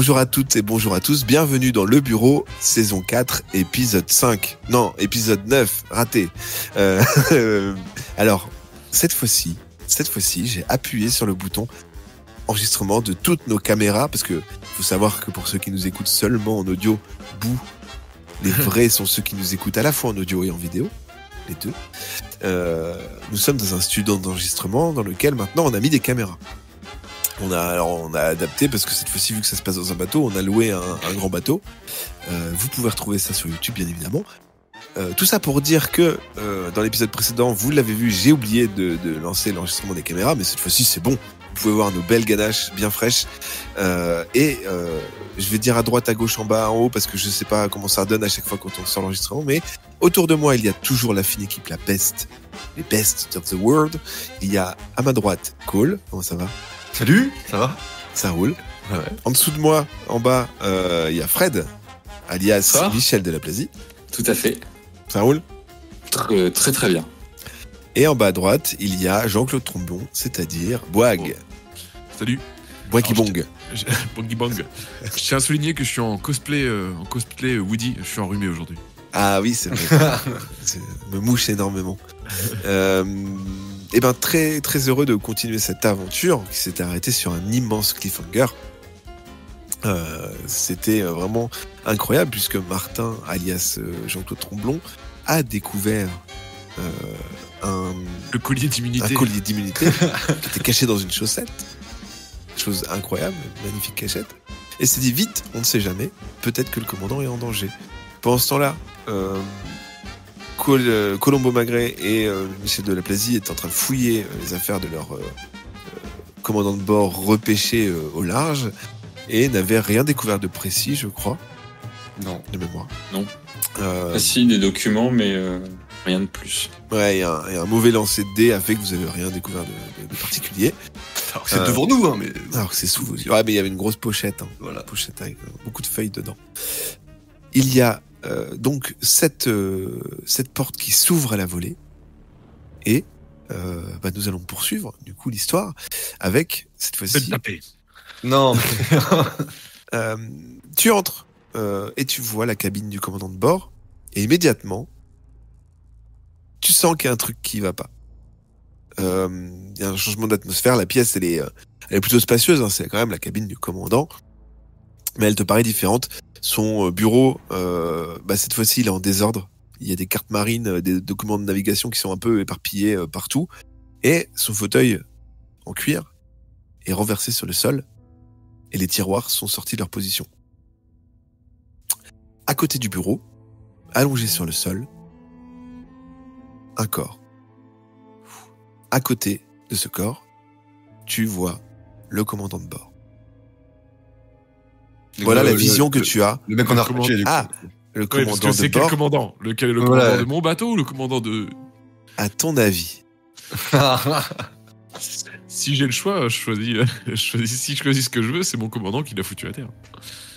Bonjour à toutes et bonjour à tous, bienvenue dans Le Bureau, saison 4, épisode 5. Non, épisode 9, raté. Alors, cette fois-ci, j'ai appuyé sur le bouton enregistrement de toutes nos caméras, parce que faut savoir que pour ceux qui nous écoutent seulement en audio, les vrais sont ceux qui nous écoutent à la fois en audio et en vidéo, les deux. Nous sommes dans un studio d'enregistrement dans lequel maintenant on a mis des caméras. On a adapté parce que cette fois-ci, vu que ça se passe dans un bateau, on a loué un grand bateau. Vous pouvez retrouver ça sur YouTube, bien évidemment. Tout ça pour dire que dans l'épisode précédent, vous l'avez vu, j'ai oublié de lancer l'enregistrement des caméras, mais cette fois-ci, c'est bon. Vous pouvez voir nos belles ganaches bien fraîches. Je vais dire à droite, à gauche, en bas, en haut, parce que je sais pas comment ça donne à chaque fois quand on sort l'enregistrement, mais autour de moi, il y a toujours la fine équipe, les best of the world. Il y a à ma droite, Cole. Comment ça va? Salut, ça va? Ça roule. Ouais. En dessous de moi, en bas, il y a Fred, alias Ça Michel Delaplasie. Tout à fait. Ça roule. Très très bien. Et en bas à droite, il y a Jean-Claude Trombon, c'est-à-dire Boag. Salut. Boagibong. Bongi Bang. Je tiens à souligner que je suis en cosplay Woody. Je suis enrhumé aujourd'hui. Ah oui, c'est vrai. Me mouche énormément. Et ben très très heureux de continuer cette aventure qui s'était arrêtée sur un immense cliffhanger. C'était vraiment incroyable puisque Martin, alias Jean-Claude Tromblon, a découvert Le collier d'immunité. un collier d'immunité qui était caché dans une chaussette. Chose incroyable, magnifique cachette. Et s'est dit vite, on ne sait jamais, peut-être que le commandant est en danger. Pendant ce temps-là, Colombo Magret et Michel Delaplasie étaient en train de fouiller les affaires de leur commandant de bord repêché au large et n'avaient rien découvert de précis, je crois. Non. De mémoire. Non. Si, des documents, mais rien de plus. Ouais, et un mauvais lancer de dés a fait que vous n'avez rien découvert de particulier. Alors que c'est devant nous, hein, mais. Alors que c'est sous vos yeux. Ouais, mais il y avait une grosse pochette. Voilà. Pochette avec beaucoup de feuilles dedans. Il y a donc cette porte qui s'ouvre à la volée. Et nous allons poursuivre, du coup, l'histoire avec, cette fois-ci... Non. tu entres et tu vois la cabine du commandant de bord. Et immédiatement, tu sens qu'il y a un truc qui va pas. Il y a un changement d'atmosphère. La pièce, elle est plutôt spacieuse. Hein, c'est quand même la cabine du commandant. Mais elle te paraît différente. Son bureau, cette fois-ci, il est en désordre. Il y a des cartes marines, des documents de navigation qui sont un peu éparpillés partout. Et son fauteuil en cuir est renversé sur le sol. Et les tiroirs sont sortis de leur position. À côté du bureau, allongé sur le sol, un corps. À côté de ce corps, tu vois le commandant de bord. Voilà la vision que tu as. Le mec qu'on a repêché, du coup. Ah, le commandant parce que c'est de quel bord. commandant? Lequel est le commandant de mon bateau ou le commandant de... À ton avis? Si j'ai le choix, si je choisis ce que je veux, c'est mon commandant qui l'a foutu à terre.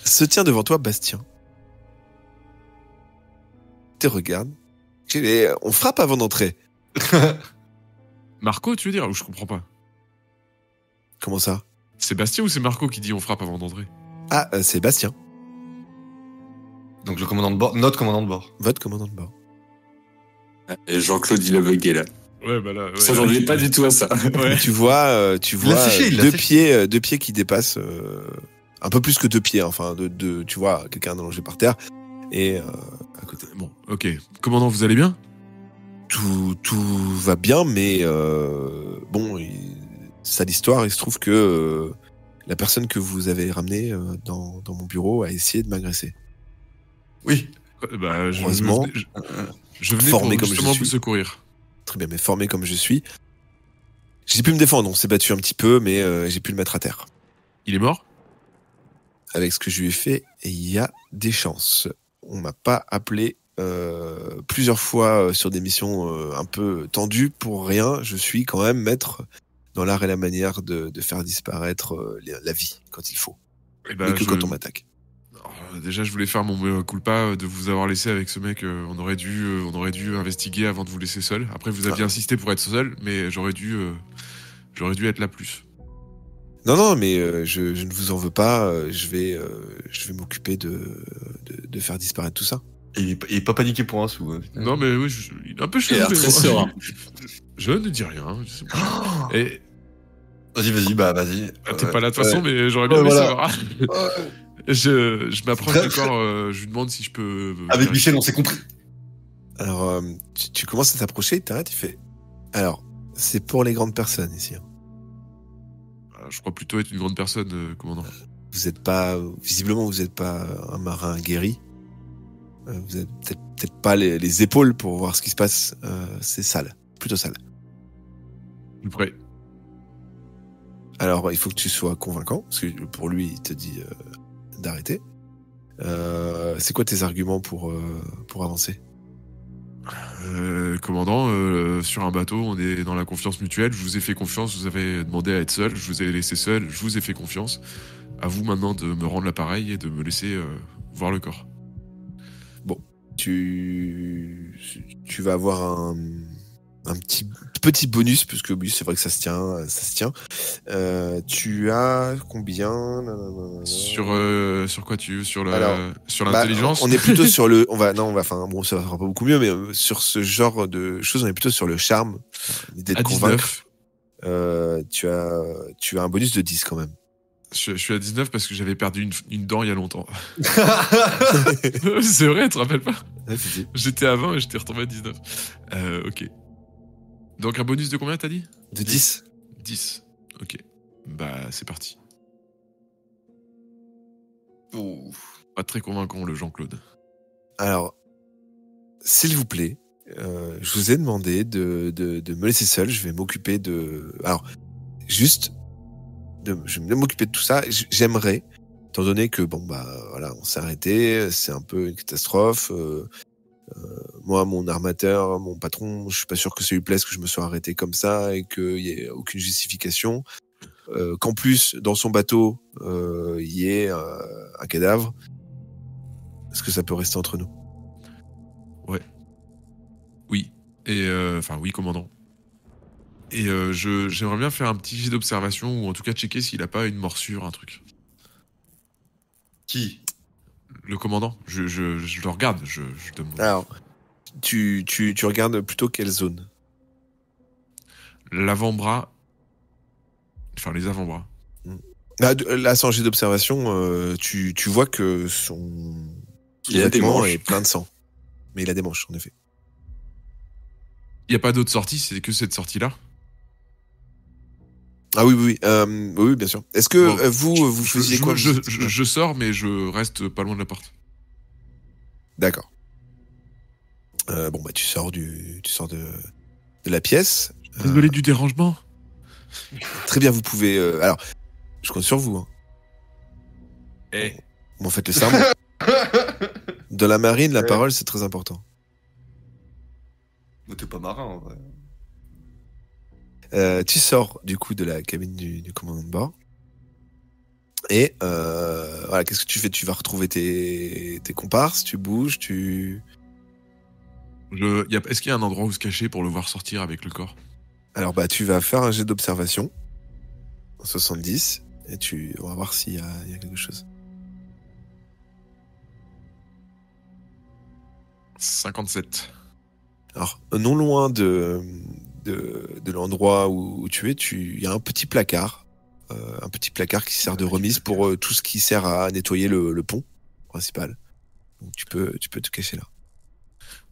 Se tient devant toi Bastien. Te regarde. On frappe avant d'entrer. Marco, tu veux dire? Ou je comprends pas. Comment ça? C'est Bastien ou c'est Marco qui dit on frappe avant d'entrer? Ah, c'est Bastien. Donc le commandant de bord, notre commandant de bord. Votre commandant de bord. Et Jean-Claude, il a bugué là. Ouais, bah là... Ouais, Ça, j'en ai pas du tout à ça. Ouais. Tu vois Il l'a séché. deux pieds qui dépassent un peu plus que 2 pieds. Enfin, tu vois quelqu'un allongé par terre et à côté. Bon, ok. Commandant, vous allez bien? Tout va bien, mais ça l'histoire. Il se trouve que la personne que vous avez ramenée dans mon bureau a essayé de m'agresser. Oui. Bah, Heureusement, je venais formé pour comme je justement suis. vous secourir. Très bien, mais formé comme je suis, j'ai pu me défendre. On s'est battu un petit peu, mais j'ai pu le mettre à terre. Il est mort? Avec ce que je lui ai fait, et il y a des chances. On m'a pas appelé plusieurs fois sur des missions un peu tendues pour rien. Je suis quand même maître dans l'art et la manière de faire disparaître la vie quand il faut. Eh ben, mais que quand on m'attaque. Déjà, je voulais faire mon mea culpa de vous avoir laissé avec ce mec. On aurait dû investiguer avant de vous laisser seul. Après, vous aviez insisté pour être seul, mais j'aurais dû être là plus. Non, mais je ne vous en veux pas. Je vais m'occuper de faire disparaître tout ça. Il est pas paniqué pour un sou. Non, mais oui, il est un peu chelou. Il est très serein. Je ne dis rien. Et... Vas-y, vas-y. T'es pas là de toute façon, mais j'aurais bien aimé savoir. Je m'approche du corps, je lui demande si je peux... Avec Michel, on s'est compris. Alors, tu commences à t'approcher, il t'arrête, il fait... Alors, c'est pour les grandes personnes ici. Je crois plutôt être une grande personne, commandant. Vous êtes pas... Visiblement, vous n'êtes pas un marin guéri. Vous avez peut-être pas les épaules pour voir ce qui se passe. C'est sale, plutôt sale. Prêt. Alors, il faut que tu sois convaincant, parce que pour lui, il te dit d'arrêter. C'est quoi tes arguments pour avancer ? Commandant, sur un bateau, on est dans la confiance mutuelle. Je vous ai fait confiance, vous avez demandé à être seul, je vous ai laissé seul, je vous ai fait confiance. À vous maintenant de me rendre l'appareil et de me laisser voir le corps. Bon, tu vas avoir un petit bonus, puisque oui, c'est vrai que ça se tient. Tu as combien ? Sur quoi tu veux ? Sur l'intelligence ? On est plutôt sur le... ça va pas beaucoup mieux, mais sur ce genre de choses, on est plutôt sur le charme, l'idée de convaincre. Tu as un bonus de 10 quand même. Je suis à 19 parce que j'avais perdu une dent il y a longtemps. C'est vrai, tu te rappelles pas ? Ouais, si. J'étais à 20 et j'étais retombé à 19. Ok. Donc un bonus de combien t'as dit ? De 10. 10. Ok. Bah c'est parti. Pas très convaincant le Jean-Claude. Alors, s'il vous plaît, je vous ai demandé de me laisser seul. Je vais m'occuper de... Alors, juste... je vais m'occuper de tout ça. J'aimerais, étant donné que voilà, on s'est arrêté, c'est un peu une catastrophe. Moi, mon armateur, mon patron, je suis pas sûr que ça lui plaise que je me sois arrêté comme ça et qu'il y ait aucune justification. Qu'en plus, dans son bateau, il y ait un cadavre. Est-ce que ça peut rester entre nous ? Ouais. Oui. Et oui, commandant. Et j'aimerais bien faire un petit jet d'observation, ou en tout cas checker s'il a pas une morsure, un truc. Qui ? Le commandant. Je le regarde, je demande. Alors, tu regardes plutôt quelle zone ? L'avant-bras. Enfin, les avant-bras. Là, sans jet d'observation, tu vois que son vêtement est plein de sang. Mais il a des manches, en effet. Il n'y a pas d'autre sortie, c'est que cette sortie-là ? Ah oui, bien sûr. Est-ce que vous faisiez quoi ? Je sors, mais je reste pas loin de la porte. D'accord. Tu sors de la pièce. Désolé du dérangement. Très bien, vous pouvez... alors, je compte sur vous. Hein. Bon, faites le serment. Dans la marine, la parole, c'est très important. Mais t'es pas marin, en vrai. Tu sors du coup de la cabine du commandant de bord et voilà, qu'est-ce que tu fais ? Tu vas retrouver tes comparses, tu bouges, Est-ce qu'il y a un endroit où se cacher pour le voir sortir avec le corps ? Alors tu vas faire un jet d'observation en 70 et on va voir s'il y a quelque chose. 57. Alors non loin de l'endroit où tu es, il y a un petit placard qui sert de remise pour tout ce qui sert à nettoyer le pont principal. Donc tu peux te cacher là.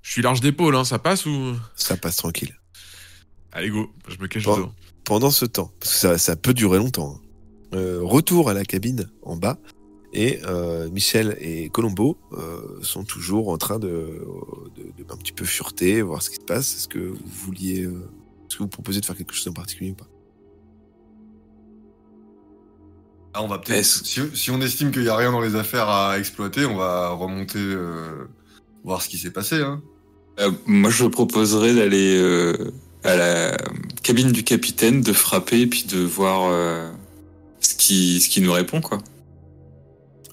Je suis large d'épaule, hein, ça passe ou ? Ça passe tranquille. Allez go, je me cache dedans. Pendant ce temps, parce que ça peut durer longtemps, retour à la cabine en bas, et Michel et Colombo sont toujours en train de un petit peu fureter, voir ce qui se passe. Est-ce que vous proposez de faire quelque chose en particulier ou pas ? On va peut-être... Si on estime qu'il n'y a rien dans les affaires à exploiter, on va remonter voir ce qui s'est passé. Hein. Moi, je proposerais d'aller à la cabine du capitaine, de frapper et puis de voir ce qui nous répond, quoi.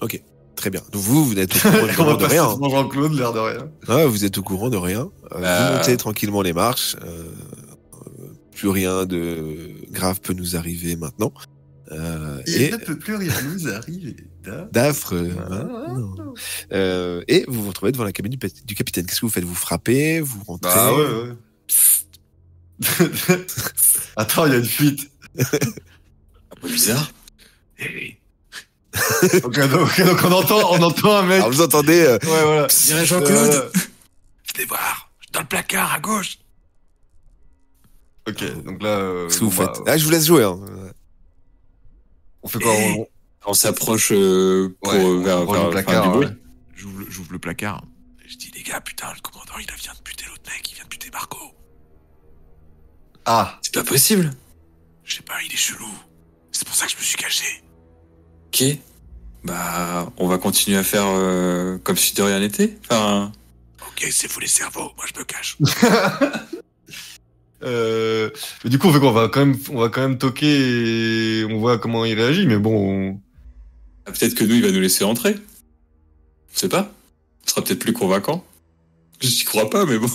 Ok, très bien. Donc vous êtes au courant de rien. Jean-Claude, l'air de rien. Ouais, vous êtes au courant de rien. Vous montez tranquillement les marches. Plus rien de grave peut nous arriver maintenant. Et ne peut plus rien nous arriver. d'affreux. Non. Et vous vous retrouvez devant la cabine du capitaine. Qu'est-ce que vous faites? Vous frappez? Vous rentrez? Bah ouais. Attends, il y a une fuite. Un peu bizarre. Ok, donc on entend un mec. Alors vous entendez Ouais, voilà. Dirait Jean-Claude. Venez voir, dans le placard à gauche. Ok, donc là. ce que vous faites. Ah, je vous laisse jouer. Hein. On fait quoi? On s'approche on roule le placard, du bruit. ouais. J'ouvre le placard. Je dis, les gars, putain, le commandant, il vient de buter l'autre mec, il vient de buter Marco. Ah, C'est pas possible. Je sais pas, il est chelou. C'est pour ça que je me suis caché. Ok. Bah, on va continuer à faire comme si de rien n'était. Enfin, Ok, c'est vous les cerveaux, moi je me cache. mais du coup, on fait quoi? On va quand même toquer et on voit comment il réagit, mais bon. peut-être que nous, il va nous laisser entrer. Je sais pas. Ce sera peut-être plus convaincant. J'y crois pas, mais bon.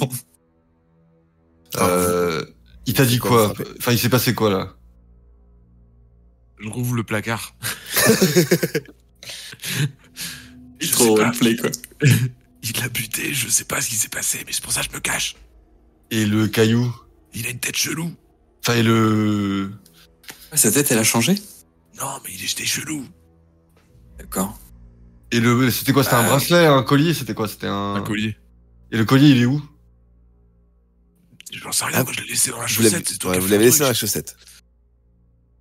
Il t'a dit Pourquoi quoi? vous frappez Enfin, il s'est passé quoi là? Je rouvre le placard. Je Trop sais pas, roleplay, quoi. il l'a buté, je sais pas ce qui s'est passé, mais c'est pour ça que je me cache. Et le caillou? Il a une tête chelou. Enfin, et le. Sa tête, elle a changé. Non, mais il était chelou. D'accord. Et le. C'était quoi? C'était un bracelet, un collier? C'était quoi? C'était un. Un collier. Et le collier, il est où? J'en sais rien, moi je l'ai laissé dans la Vous l'avez chaussette. C'est toi qui as vous fait l'avez le laissé dans la truc. chaussette.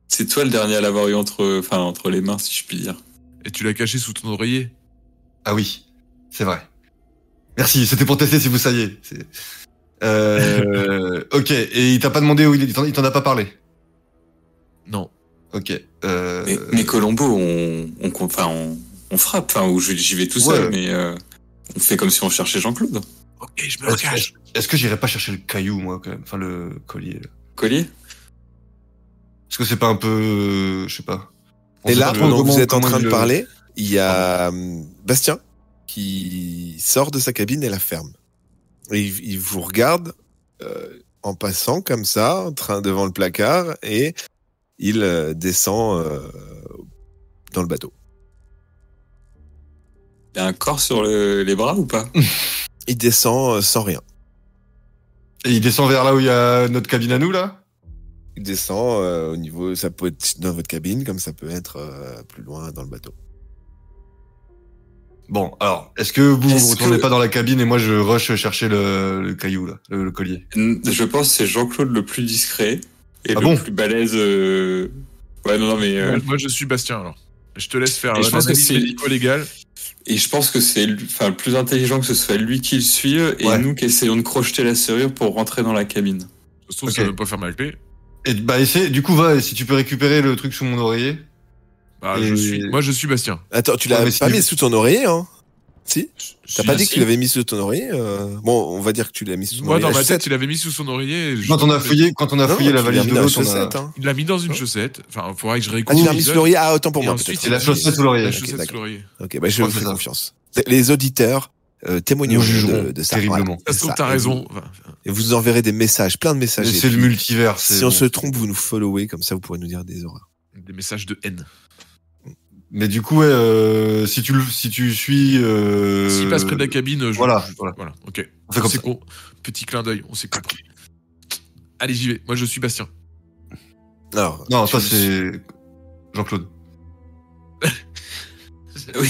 C'est toi le dernier à l'avoir eu entre les mains, si je puis dire. Et tu l'as caché sous ton oreiller. Ah oui, c'est vrai. Merci, c'était pour tester si vous saviez. Ok, et il t'a pas demandé où il t'en a pas parlé. Non. Ok. Mais Colombo, on frappe. Enfin, ou j'y vais tout seul, Ouais. mais on fait comme si on cherchait Jean-Claude. Ok, je me cache. Est-ce que j'irais pas chercher le caillou, moi, quand même? Enfin, le collier. Là. Collier. Est-ce que c'est pas un peu. Je sais pas. On Et sait là, pas trop pendant que vous comment- êtes en comment train il de le- parler, il y a Bastien qui sort de sa cabine et la ferme. Et il vous regarde en passant comme ça, en train devant le placard, et il descend dans le bateau. Il y a un corps sur les bras ou pas? Il descend sans rien. Et il descend vers là où il y a notre cabine à nous, là? Il descend au niveau, ça peut être dans votre cabine, comme ça peut être plus loin dans le bateau. Bon, alors, est-ce que vous Est-ce retournez que- pas dans la cabine et moi je rush chercher le caillou, là, le collier? Je pense que c'est Jean-Claude le plus discret et Ah le bon plus balèze. Ouais, non, mais. Moi je suis Bastien alors. Je te laisse faire Et je pense que l'analyse c'est- médico-légale. Et je pense que c'est le plus intelligent que ce soit lui qui le suive et Ouais. nous qui essayons de crocheter la serrure pour rentrer dans la cabine. Ça se trouve, Ok. ça veut même pas fermer la clé. Et bah, essaie, du coup, va, si tu peux récupérer le truc sous mon oreiller. Bah, Et- moi je suis Bastien. Attends, tu l'as Ouais, mais pas si- mis sous ton oreiller, hein? Si? T'as Si, pas dit si. que tu l'avais mis sous ton oreiller Bon, on va dire que tu l'as mis sous ton Moi oreiller. dans la ma chaussette. tête, il avait mis sous son oreiller. et Quand on a fouillé, Non, la tu l'as valise mis de dans la l'autre, on a. chaussette, hein. Il l'a mis dans une chaussette. Enfin, il faudrait que je Ah, réécoute. tu l'as mis sous l'oreiller? Ah, autant pour Et moi, ensuite, peut-être. C'est la chaussette sous l'oreiller. La Ok, chaussette d'accord. sous l'oreiller. Ok, bah je crois vous que fais c'est ça. confiance. Les auditeurs témoigneront Nous jugerons de ça. terriblement. Voilà, Ça se trouve, c'est t'as ça. raison. Enfin, Et vous enverrez des messages, plein de messages. Mais Et c'est le puis, multivers. Si on se trompe, vous nous followez, comme ça vous pourrez nous dire des horreurs. des messages de haine. Mais du coup, ouais, si tu suis. S'il passe près de la cabine, voilà. Voilà, ok. On fait comme C'est ça. con. Petit clin d'œil, on s'est compris. Allez, j'y vais. Moi, je suis Bastien. Alors, Non, toi, tu- c'est Jean-Claude. Oui.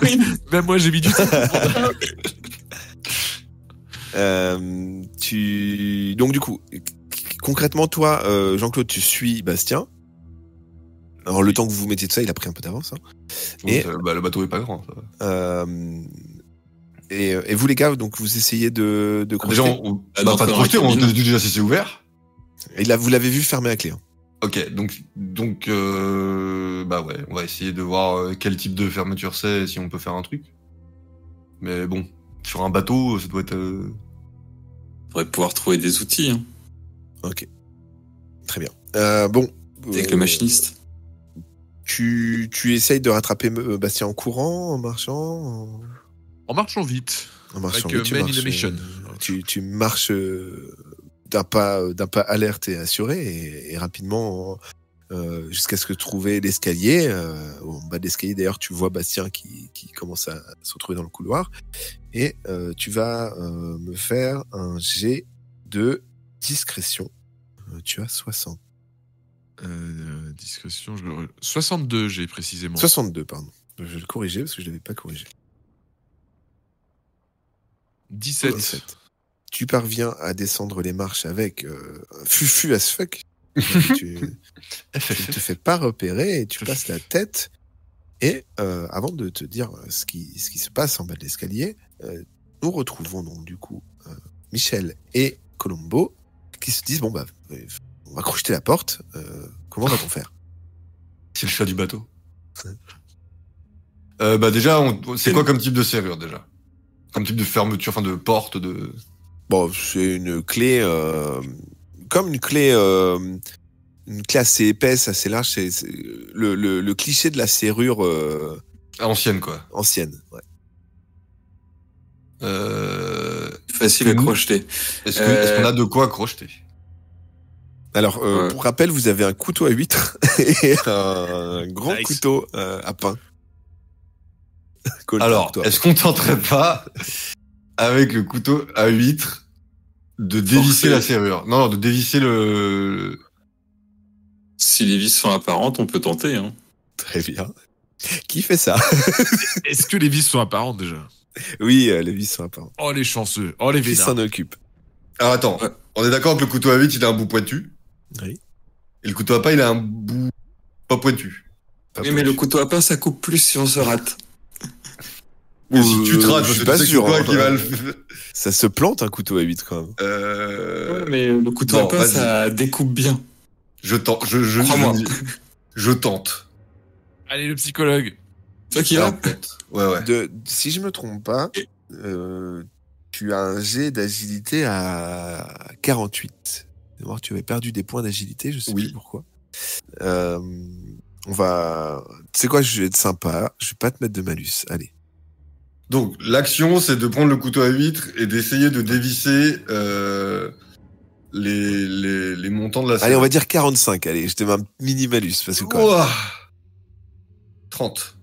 Oui. Même moi, j'ai mis du temps. Donc du coup, concrètement, toi, Jean-Claude, tu suis Bastien. Alors le temps que vous vous mettiez de ça, il a pris un peu d'avance. Hein. Et- Bah, le bateau est pas grand. Ça va. Et vous les gars, donc vous essayez de Déjà, crocheter. on Ah, bah, d'entrer pas de dans la projeter, on cabine. dit déjà si c'est ouvert. Et là, vous l'avez vu fermer la clé. Hein. Ok, donc, bah ouais, on va essayer de voir quel type de fermeture c'est et si on peut faire un truc. Mais bon, sur un bateau, ça doit être. On devrait pouvoir trouver des outils hein, Ok, très bien. Bon, avec le machiniste. tu essayes de rattraper Bastien en courant, en marchant, En marchant vite. en marchant. Avec Oui, tu Man in marches, the Mission. tu marches d'un pas alerte et assuré et rapidement jusqu'à ce que trouver l'escalier. En bas de l'escalier, d'ailleurs, tu vois Bastien qui commence à se retrouver dans le couloir. Et tu vas me faire un jet de discrétion. Tu as 60. Discrétion, 62, j'ai précisément. 62, pardon. Je vais le corriger parce que je ne l'avais pas corrigé. 17. Tu parviens à descendre les marches avec fufu as fuck. Tu ne te fais pas repérer et tu passes la tête. Et avant de te dire ce qui se passe en bas de l'escalier, nous retrouvons donc du coup Michel et Colombo qui se disent bon bah on va crocheter la porte. Comment va-t-on faire? C'est le chat du bateau. Bah déjà, c'est quoi comme type de serrure déjà? Comme type de fermeture, enfin de porte, de... Bon, c'est une clé, comme une clé assez épaisse, assez large. C'est le cliché de la serrure ancienne, quoi. Ancienne, ouais. Facile à crocheter. Est-ce qu'on a de quoi crocheter? Alors, Ouais. pour rappel, vous avez un couteau à huître et un grand Nice. couteau à pain. Alors, est-ce qu'on tenterait pas, avec le couteau à huître, de dévisser Forcer. la serrure? Non, de dévisser le... Si les vis sont apparentes, on peut tenter. Hein. Très bien. Qui fait ça? Est-ce que les vis sont apparentes déjà? Oui, les vis sont apparentes. Oh les chanceux, oh les Qui vénards. s'en occupe? Alors attends, Ouais. on est d'accord que le couteau à huître, il a un bout pointu. Oui. Et le couteau à pain, il a un bout pas pointu. Pas Oui, mais le pointu. couteau à pain, ça coupe plus si on se rate. Ou si tu te rates, je parce suis que pas tu sais que sûr. c'est toi Hein. qui va le... Ça se plante un couteau à huître quand même. Ouais, mais le couteau bon, à pain, vas-y. ça découpe bien. Je tente, Crois-moi. je tente. Allez le psychologue. Toi qui Alors, vas peut-être. Ouais. Si je me trompe pas, tu as un jet d'agilité à 48. Alors, tu avais perdu des points d'agilité, je sais Oui. plus pourquoi. On va... Tu sais quoi, je vais être sympa, je vais pas te mettre de malus, allez. Donc, l'action, c'est de prendre le couteau à huître et d'essayer de dévisser les montants de la serrure. Allez, on va dire 45, allez, je te mets un mini malus, parce que quand même, Ouah 30.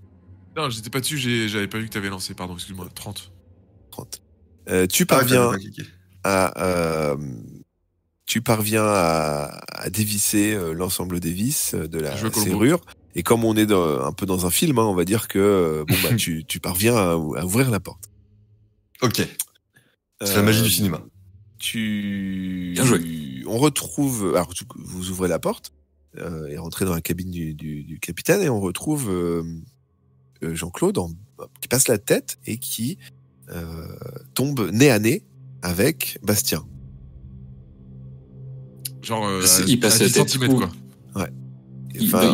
Non, j'étais pas dessus, j'avais pas vu que t'avais lancé, pardon, excuse-moi. 30. 30. Tu Ah, parviens j'avais pas cliqué. à dévisser l'ensemble des vis de la Je veux Colombo. serrure. Et comme on est un peu dans un film, hein, on va dire que bon, bah, tu parviens à ouvrir la porte. Ok. C'est la magie du cinéma. Bien joué. On retrouve... Alors, vous ouvrez la porte et rentrez dans la cabine du capitaine et on retrouve Jean-Claude qui passe la tête et qui tombe nez à nez avec Bastien. Genre, Il passe à la 10 tête centimètres, où quoi. Enfin,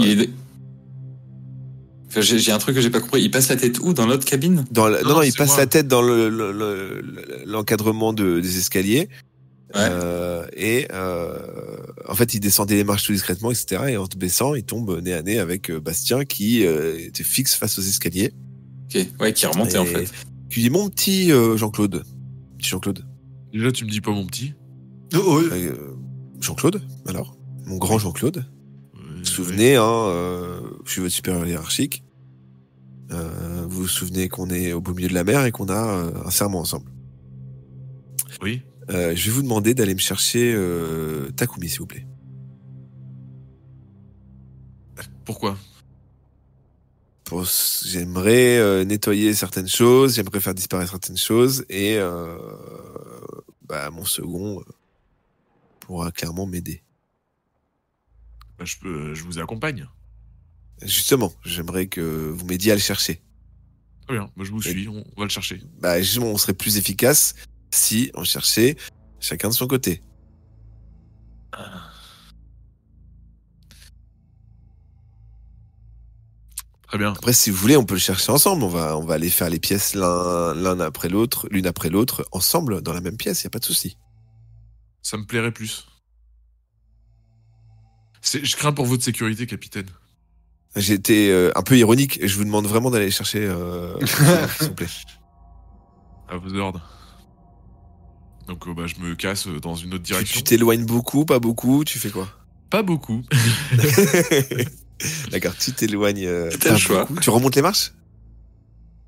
Enfin, j'ai un truc que j'ai pas compris. Il passe la tête où? Dans l'autre cabine? non, il c'est passe moi. la tête dans l'encadrement des escaliers. Ouais. En fait, il descendait les marches tout discrètement, etc. Et en te baissant, il tombe nez à nez avec Bastien qui était fixe face aux escaliers. Ok, ouais, qui remontait en fait. Tu dis mon petit Jean-Claude. Petit Jean-Claude. Déjà, tu me dis pas mon petit. Oh, oui. Jean-Claude, alors. Mon grand Jean-Claude. Vous vous Ouais. souvenez, je suis votre supérieur hiérarchique. Vous vous souvenez qu'on est au beau milieu de la mer et qu'on a un serment ensemble. Oui. Je vais vous demander d'aller me chercher Takumi, s'il vous plaît. Pourquoi? J'aimerais nettoyer certaines choses, j'aimerais faire disparaître certaines choses, et mon second pourra clairement m'aider. Bah, je vous accompagne. Justement, j'aimerais que vous m'aidiez à le chercher. Très bien, moi je vous suis, on va le chercher. Justement, on serait plus efficace si on cherchait chacun de son côté. Très bien. Après, si vous voulez, on peut le chercher ensemble. On va aller faire les pièces l'une après l'autre, ensemble, dans la même pièce, y a pas de souci. Ça me plairait plus. Je crains pour votre sécurité, capitaine. J'ai été un peu ironique, et je vous demande vraiment d'aller chercher s'il vous plaît. À vos ordres. Donc je me casse dans une autre Tu direction. t'éloignes beaucoup, pas beaucoup, tu fais quoi? Pas beaucoup. D'accord, tu t'éloignes. C'est un choix. beaucoup. Tu remontes les marches?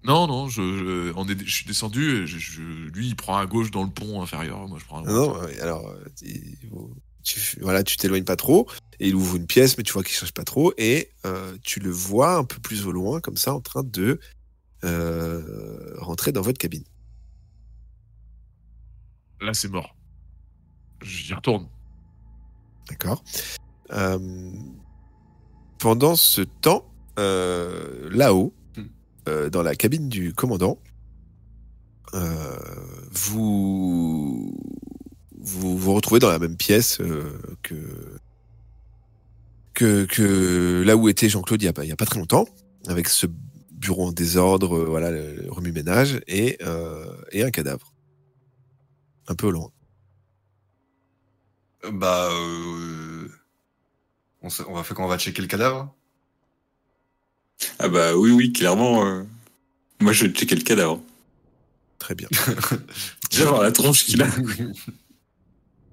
Non, je suis descendu. Lui, il prend à gauche dans le pont inférieur. Moi, je prends à droite. Non, alors, tu t'éloignes pas trop, et il ouvre une pièce, mais tu vois qu'il cherche pas trop, et tu le vois un peu plus au loin, comme ça, en train de rentrer dans votre cabine. Là, c'est mort. J'y retourne. D'accord. Pendant ce temps, là-haut, dans la cabine du commandant, vous vous retrouvez dans la même pièce que là où était Jean-Claude il y a pas très longtemps, avec ce bureau en désordre, voilà, le remue-ménage, et un cadavre. Un peu loin. Bah, on va faire quand on va checker le cadavre. Ah bah oui, clairement. Moi, je vais checker le cadavre. Très bien. Déjà voir la tronche qu'il a.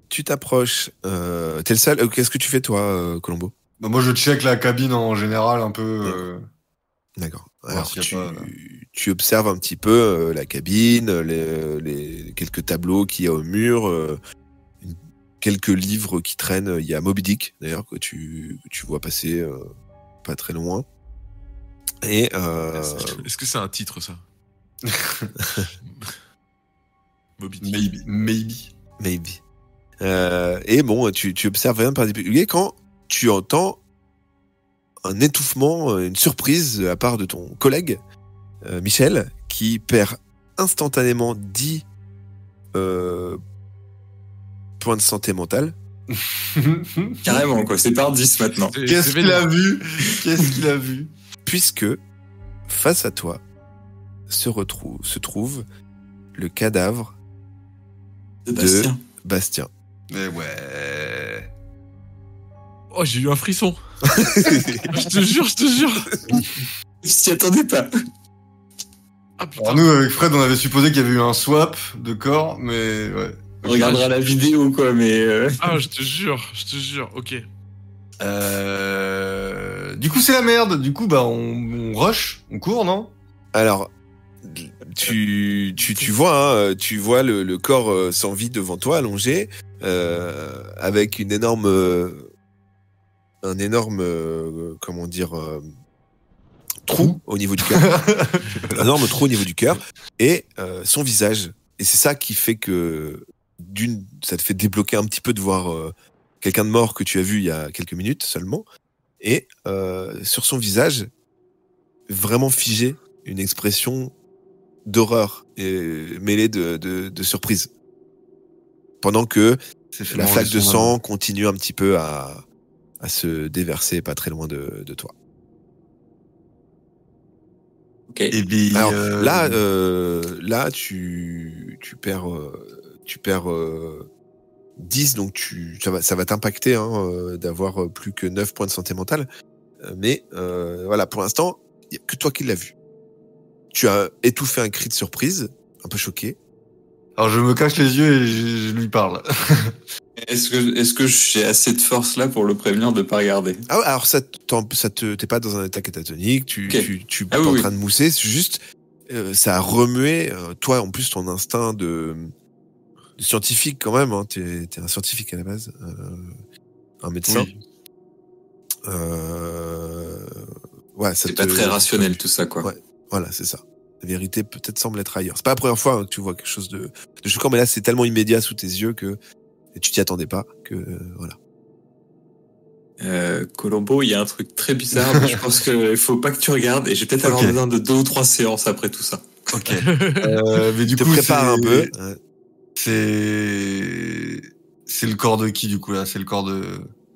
Tu t'approches. T'es le seul. Qu'est-ce que tu fais, toi, Colombo? Bah, moi, je check la cabine en général un peu. D'accord. Voir Alors, s'il y a pas, tu observes un petit peu la cabine, les quelques tableaux qu'il y a au mur, quelques livres qui traînent. Il y a Moby Dick, d'ailleurs, que tu vois passer pas très loin. Et Est-ce que c'est un titre, ça? Moby Dick. Maybe. et bon, tu observes rien de particulier quand tu entends un étouffement, une surprise de la part de ton collègue, Michel, qui perd instantanément 10 points de santé mentale. Carrément, quoi. C'est par 10 maintenant. Qu'est-ce qu'il a vu? Qu'est-ce qu'il a vu? Puisque face à toi se trouve le cadavre de Bastien. Mais ouais. Oh, j'ai eu un frisson. Je te jure. Je t'y attendais pas. Ah putain. Alors nous, avec Fred, on avait supposé qu'il y avait eu un swap de corps, mais ouais. On regardera la vidéo, quoi, mais... Ah, je te jure, ok. Du coup, c'est la merde. Du coup, bah, on rush, on court, non? Alors, tu vois, hein, tu vois le corps sans vie devant toi, allongé, avec un énorme, comment dire, trou au niveau du cœur. Un énorme trou au niveau du cœur, et son visage. Et c'est ça qui fait que, ça te fait débloquer un petit peu de voir quelqu'un de mort que tu as vu il y a quelques minutes seulement. Et sur son visage, vraiment figé, une expression d'horreur et mêlée de surprise. Pendant que la flaque de sang continue un petit peu à se déverser pas très loin de toi. Ok. Et bien, Alors là, tu perds 10, donc ça va t'impacter d'avoir plus que 9 points de santé mentale. Mais voilà, pour l'instant, il n'y a que toi qui l'as vu. Tu as étouffé un cri de surprise, un peu choqué. alors je me cache les yeux et je lui parle. Est-ce que j'ai assez de force là pour le prévenir de pas regarder? Ah ouais, alors t'es pas dans un état catatonique, tu Ok. tu Ah es en oui, train de mousser, c'est juste ça a remué toi en plus ton instinct de scientifique quand même, hein, t'es un scientifique à la base, un médecin. Oui. Ouais, C'est pas très rationnel tout ça, quoi. Ouais. Voilà, c'est ça. La vérité peut-être semble être ailleurs. C'est pas la première fois que tu vois quelque chose de choquant, mais là c'est tellement immédiat sous tes yeux que tu t'y attendais pas, que voilà. Colombo, il y a un truc très bizarre, mais je pense qu'il faut pas que tu regardes, et j'ai peut-être avoir besoin de 2 ou 3 séances après tout ça. Ok. Mais du Tu te coup, prépares un peu. C'est le corps de qui, du coup, là? C'est le corps de...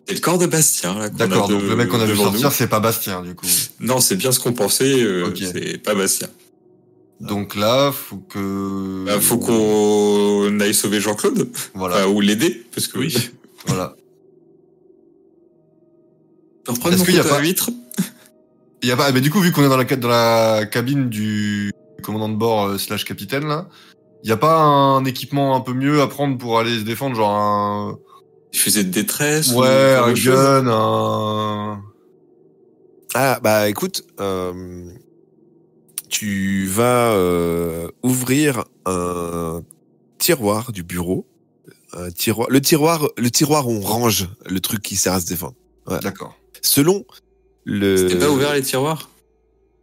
C'est le corps de Bastien, là, qu'on a D'accord, donc le mec qu'on a vu devant sortir, nous. c'est pas Bastien, du coup. Non, c'est bien ce qu'on pensait, Ok. c'est pas Bastien. Donc là, faut que... Bah, faut qu'on aille sauver Jean-Claude, Voilà, ou l'aider, parce que Oui. voilà. Reprendre Est-ce mon qu'il y a couteau à pas- huître. Il y a pas... Mais du coup, vu qu'on est dans la cabine du commandant de bord / capitaine, là, il y a pas un équipement un peu mieux à prendre pour aller se défendre, genre fusée de détresse. Ouais, ou un autre chose. gun, un. Ah, bah écoute, tu vas ouvrir un tiroir du bureau. Le tiroir où on range le truc qui sert à se défendre. Ouais. D'accord. Selon le. C'était pas ouvert les tiroirs?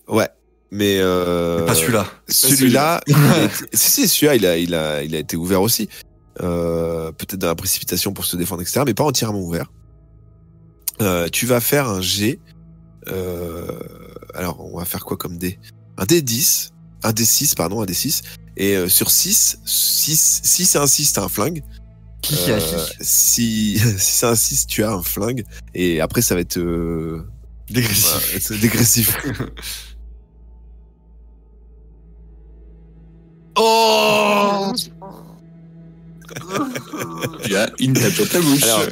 Ouais, mais Mais pas celui-là. celui-là, si celui-là, il a été ouvert aussi. Peut-être dans la précipitation pour se défendre, etc., mais pas entièrement ouvert. Tu vas faire un G. Alors, on va faire quoi comme dé? Un D10, un D6, pardon, un D6. Et sur 6, si c'est un 6, t'as un flingue. Qui a Si c'est un 6, tu as un flingue. Et après, ça va être dégressif. c'est dégressif. Oh Il y a une tape à ta bouche. Alors,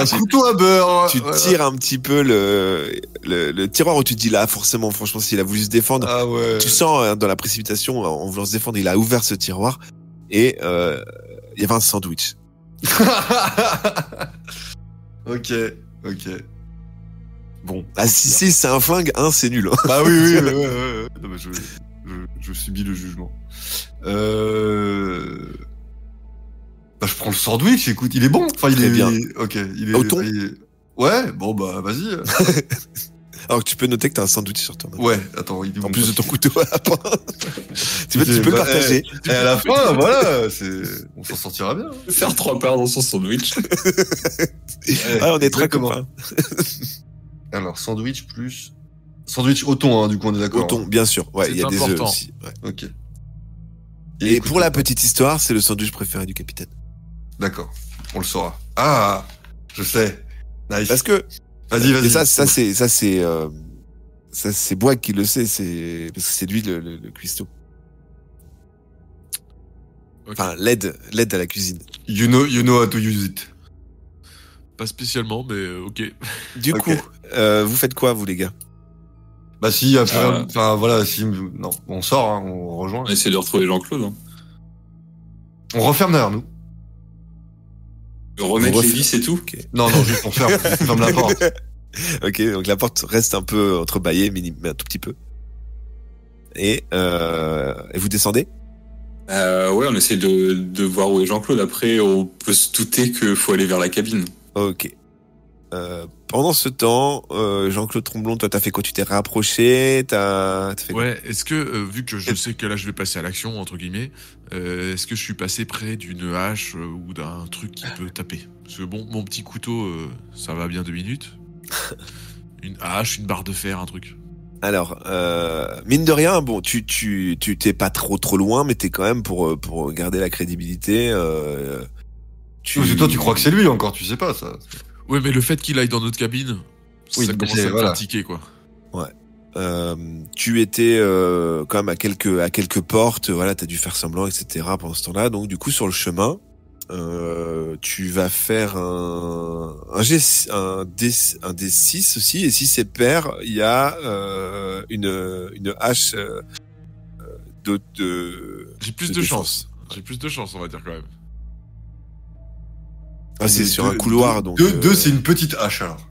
Un couteau à beurre. tu Voilà. tires un petit peu le tiroir où tu te dis là, forcément, franchement, s'il a voulu se défendre, Ah ouais. tu sens dans la précipitation, en voulant se défendre, il a ouvert ce tiroir et il y avait un sandwich. Ok. Bon. Ah, si c'est un flingue, c'est nul. Hein. Bah oui. Ouais. Non, mais je subis le jugement. Bah, je prends le sandwich, écoute, il est bon. Enfin, il Très est bien. Ok, il est. Au thon Ouais, bon bah vas-y. Alors que tu peux noter que t'as un sandwich sur toi. Ouais, attends, il est En bon, plus de ton parce que- couteau à la fin. tu peux le partager. Et à la fin, voilà, on s'en sortira bien. Faire 3 parts dans son sandwich. Ah, on est très Exactement. copains. Alors, sandwich plus. Sandwich au thon, hein, du coup, on est d'accord. Au thon, bien sûr. Ouais, il y a C'est des œufs important. aussi. Ouais. Ok. Et écoute, pour la petite histoire, c'est le sandwich préféré du capitaine. D'accord, on le saura. Ah, je sais. Nice. Parce que Vas-y. et ça c'est Bois qui le sait, parce que c'est lui le cuistot. Ok. Enfin, l'aide à la cuisine. You know how to use it. Pas spécialement, mais ok. Du Ok. coup, vous faites quoi, vous les gars? Bah si, après, Ah. enfin voilà, si, non, on sort, hein, on rejoint. On essaie de retrouver Jean-Claude. Hein. On referme derrière nous. Remettre Vous les refait- vis et tout. Ok. Non, juste on ferme la porte. Ok, donc la porte reste un peu entrebâillée, mais un tout petit peu. Et vous descendez? Ouais, on essaie de voir où est Jean-Claude. Après, on peut se douter qu'il faut aller vers la cabine. Ok. Pendant ce temps, Jean-Claude Tromblon, toi, t'as fait quoi? Tu t'es rapproché? T'as fait quoi? Ouais, est-ce que, vu que je sais que là je vais passer à l'action, entre guillemets, est-ce que je suis passé près d'une hache ou d'un truc qui peut taper? Parce que bon, mon petit couteau, ça va bien 2 minutes. Une hache, une barre de fer, un truc. Alors, mine de rien, bon, tu t'es pas trop loin, mais t'es quand même pour garder la crédibilité. Parce que toi, tu crois que c'est lui encore, tu sais pas ça. Ouais, mais le fait qu'il aille dans notre cabine, Oui, ça mais commence c'est- à me voilà. faire tiquer, quoi. Tu étais quand même à quelques portes, voilà, t'as dû faire semblant, etc. pendant ce temps-là. Donc du coup, sur le chemin, tu vas faire un D6 aussi, et si c'est pair, il y a une hache de J'ai plus de de défense. chance. J'ai plus de chance, on va dire, quand même. Ah, c'est Mais sur deux- un couloir, donc. Deux, c'est une petite hache alors.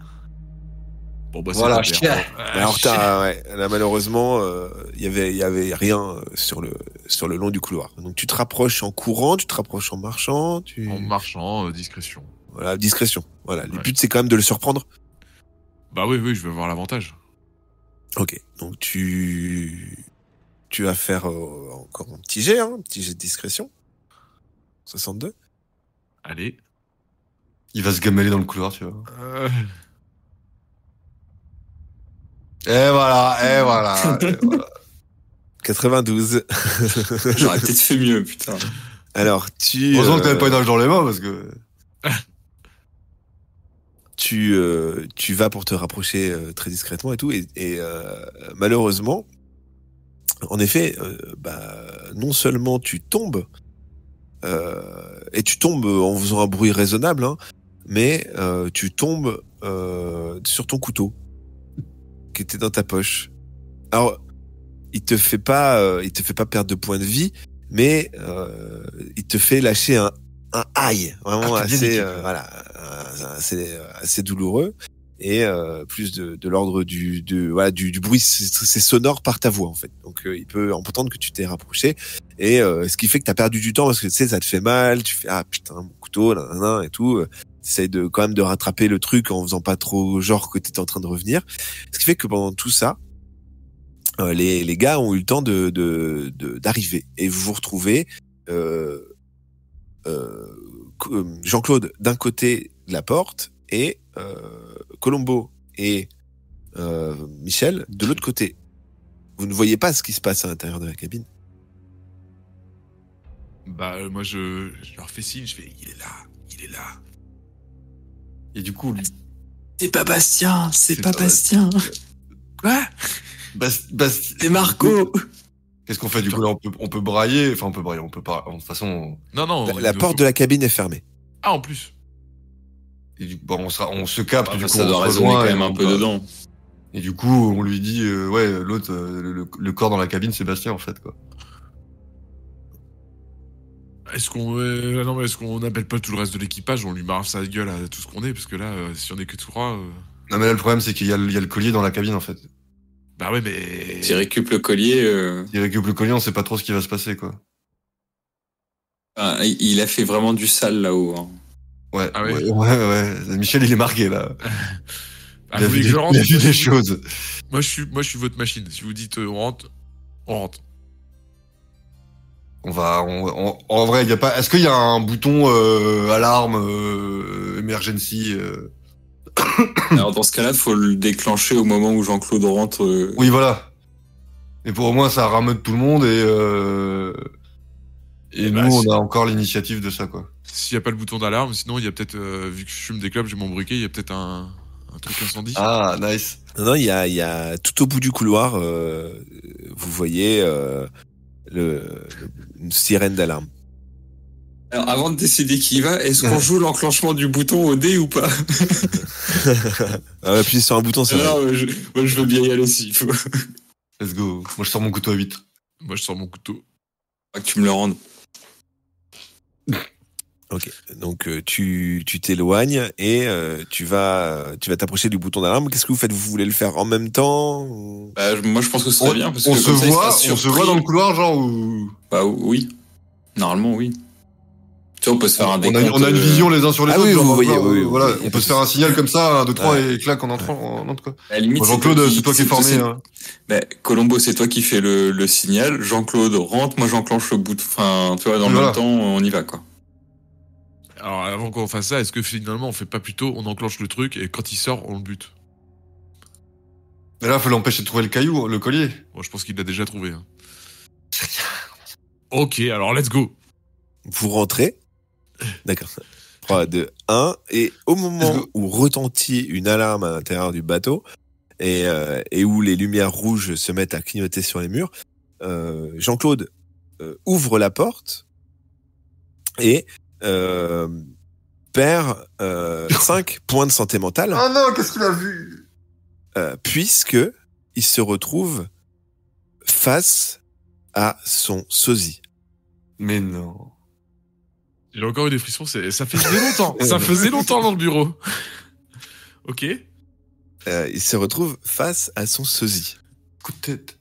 Bon, bah, Voilà, c'est chien. Mais alors ouais, là malheureusement, il y avait rien sur le long du couloir. Donc tu te rapproches en courant, tu te rapproches en marchant, En marchant, discrétion. voilà, discrétion. Voilà, le Ouais. but c'est quand même de le surprendre. Bah oui, je vais avoir l'avantage. Ok, donc tu vas faire encore un petit jet de discrétion. 62. Allez. Il va se gameler dans le couloir, tu vois. Euh, Et voilà. 92. J'aurais peut-être fait mieux, putain. Alors tu Heureusement que t'avais pas une hache dans les mains parce que. tu vas pour te rapprocher très discrètement et tout, et malheureusement, en effet, non seulement tu tombes, et tu tombes en faisant un bruit raisonnable, hein, mais tu tombes sur ton couteau qui était dans ta poche. Alors, il te fait pas perdre de points de vie, mais il te fait lâcher un aïe, vraiment Ah, t'es bien assez, équipé. voilà, assez douloureux. Et plus de l'ordre du bruit, c'est sonore par ta voix en fait. Donc il peut entendre que tu t'es rapproché, et ce qui fait que t'as perdu du temps parce que tu sais ça te fait mal, tu fais ah putain mon couteau nanana, et tout. T'essayes de quand même de rattraper le truc en faisant pas trop genre que t'étais en train de revenir. Ce qui fait que pendant tout ça, les gars ont eu le temps d'arriver, et vous vous retrouvez euh, Jean-Claude d'un côté de la porte et Colombo et Michel de l'autre côté. Vous ne voyez pas ce qui se passe à l'intérieur de la cabine. Bah, moi, je leur fais signe, je fais, il est là. Et du coup, C'est pas Bastien, c'est C'est pas pas Bastien. Quoi? C'est Marco. Qu'est-ce qu'on fait du coup là, on peut brailler, enfin on peut brailler, on peut pas. De toute façon, Non. La porte de la cabine est fermée. Ah, en plus. on se capte, du coup Ça on doit se résonner rejoint quand et même un on peu va- dedans. Et du coup, on lui dit, ouais, l'autre, le corps dans la cabine, c'est Bastien en fait quoi. Est-ce qu'on n'appelle pas tout le reste de l'équipage, on lui marre sa gueule à tout ce qu'on est, parce que là, si on est que trois, Non mais là le problème c'est qu'il y a le collier dans la cabine en fait. bah ouais, mais. Tu récupères le collier. Il récupère le collier, on sait pas trop ce qui va se passer quoi. Il a fait vraiment du sale là-haut. Hein. Ouais, Ah ouais. ouais. Michel il est marqué là. Ah, Il a vous voulez vu que je rentre? il a vu des choses. Moi, je suis votre machine. Si vous dites on rentre, on rentre. En vrai, il y a pas. Est-ce qu'il y a un bouton alarme emergency Alors dans ce cas-là, faut le déclencher au moment où Jean-Claude rentre. Oui, voilà. Et pour au moins, ça rameute tout le monde et bah, nous, si- on a encore l'initiative de ça, quoi. S'il n'y a pas le bouton d'alarme, sinon, il y a peut-être, vu que je fume des clopes, j'ai mon briquet, il y a peut-être un truc incendie. Ah, nice. Non, il y a tout au bout du couloir, vous voyez une sirène d'alarme. Alors avant de décider qui y va, est-ce qu'on joue l'enclenchement du bouton au dé ou pas? Appuyer sur un bouton, c'est vrai. Non, moi je veux bien y aller s'il faut. Let's go. Moi, je sors mon couteau à 8. Moi, je sors mon couteau. Pas que tu me le rendes. Ok, donc tu t'éloignes et tu vas t'approcher du bouton d'alarme. Qu'est-ce que vous faites? Vous voulez le faire en même temps ou... Moi je pense que ce serait bien parce On que se comme ça, il voit, sera on se voit dans le surpris. couloir, genre où Bah oui. Normalement oui. Tu sais, on peut se faire un décompte. on a une vision les uns sur les Ah autres. oui, genre, vous voyez, genre, oui, voilà, oui, y a on pas peut de se faire un souci. signal comme ça, 1, 2, 3 Ouais. et clac, on entre en entre quoi. À la limite, Bon, c'est Jean-Claude, toi c'est toi qui es formé. Hein. Bah, Colombo, c'est toi qui fais le signal. Jean-Claude rentre, moi j'enclenche le bout. Enfin, tu vois, dans le Voilà. même temps, on y va quoi. Alors, avant qu'on fasse ça, est-ce que finalement, on fait pas plutôt, on enclenche le truc, et quand il sort, on le bute? Mais là, faut l'empêcher de trouver le caillou, le collier. Bon, je pense qu'il l'a déjà trouvé. Hein. Ok, alors, let's go. Vous rentrez. D'accord. 3, 2, 1. Et au Let's moment go. où retentit une alarme à l'intérieur du bateau et où les lumières rouges se mettent à clignoter sur les murs, Jean-Claude ouvre la porte et perd 5 points de santé mentale, Oh non, qu'est-ce qu'il a vu? puisque il se retrouve face à son sosie. Mais non. J'ai encore eu des frissons, ça faisait longtemps. Ça faisait longtemps dans le bureau. Ok. Il se retrouve face à son sosie. Coup de tête.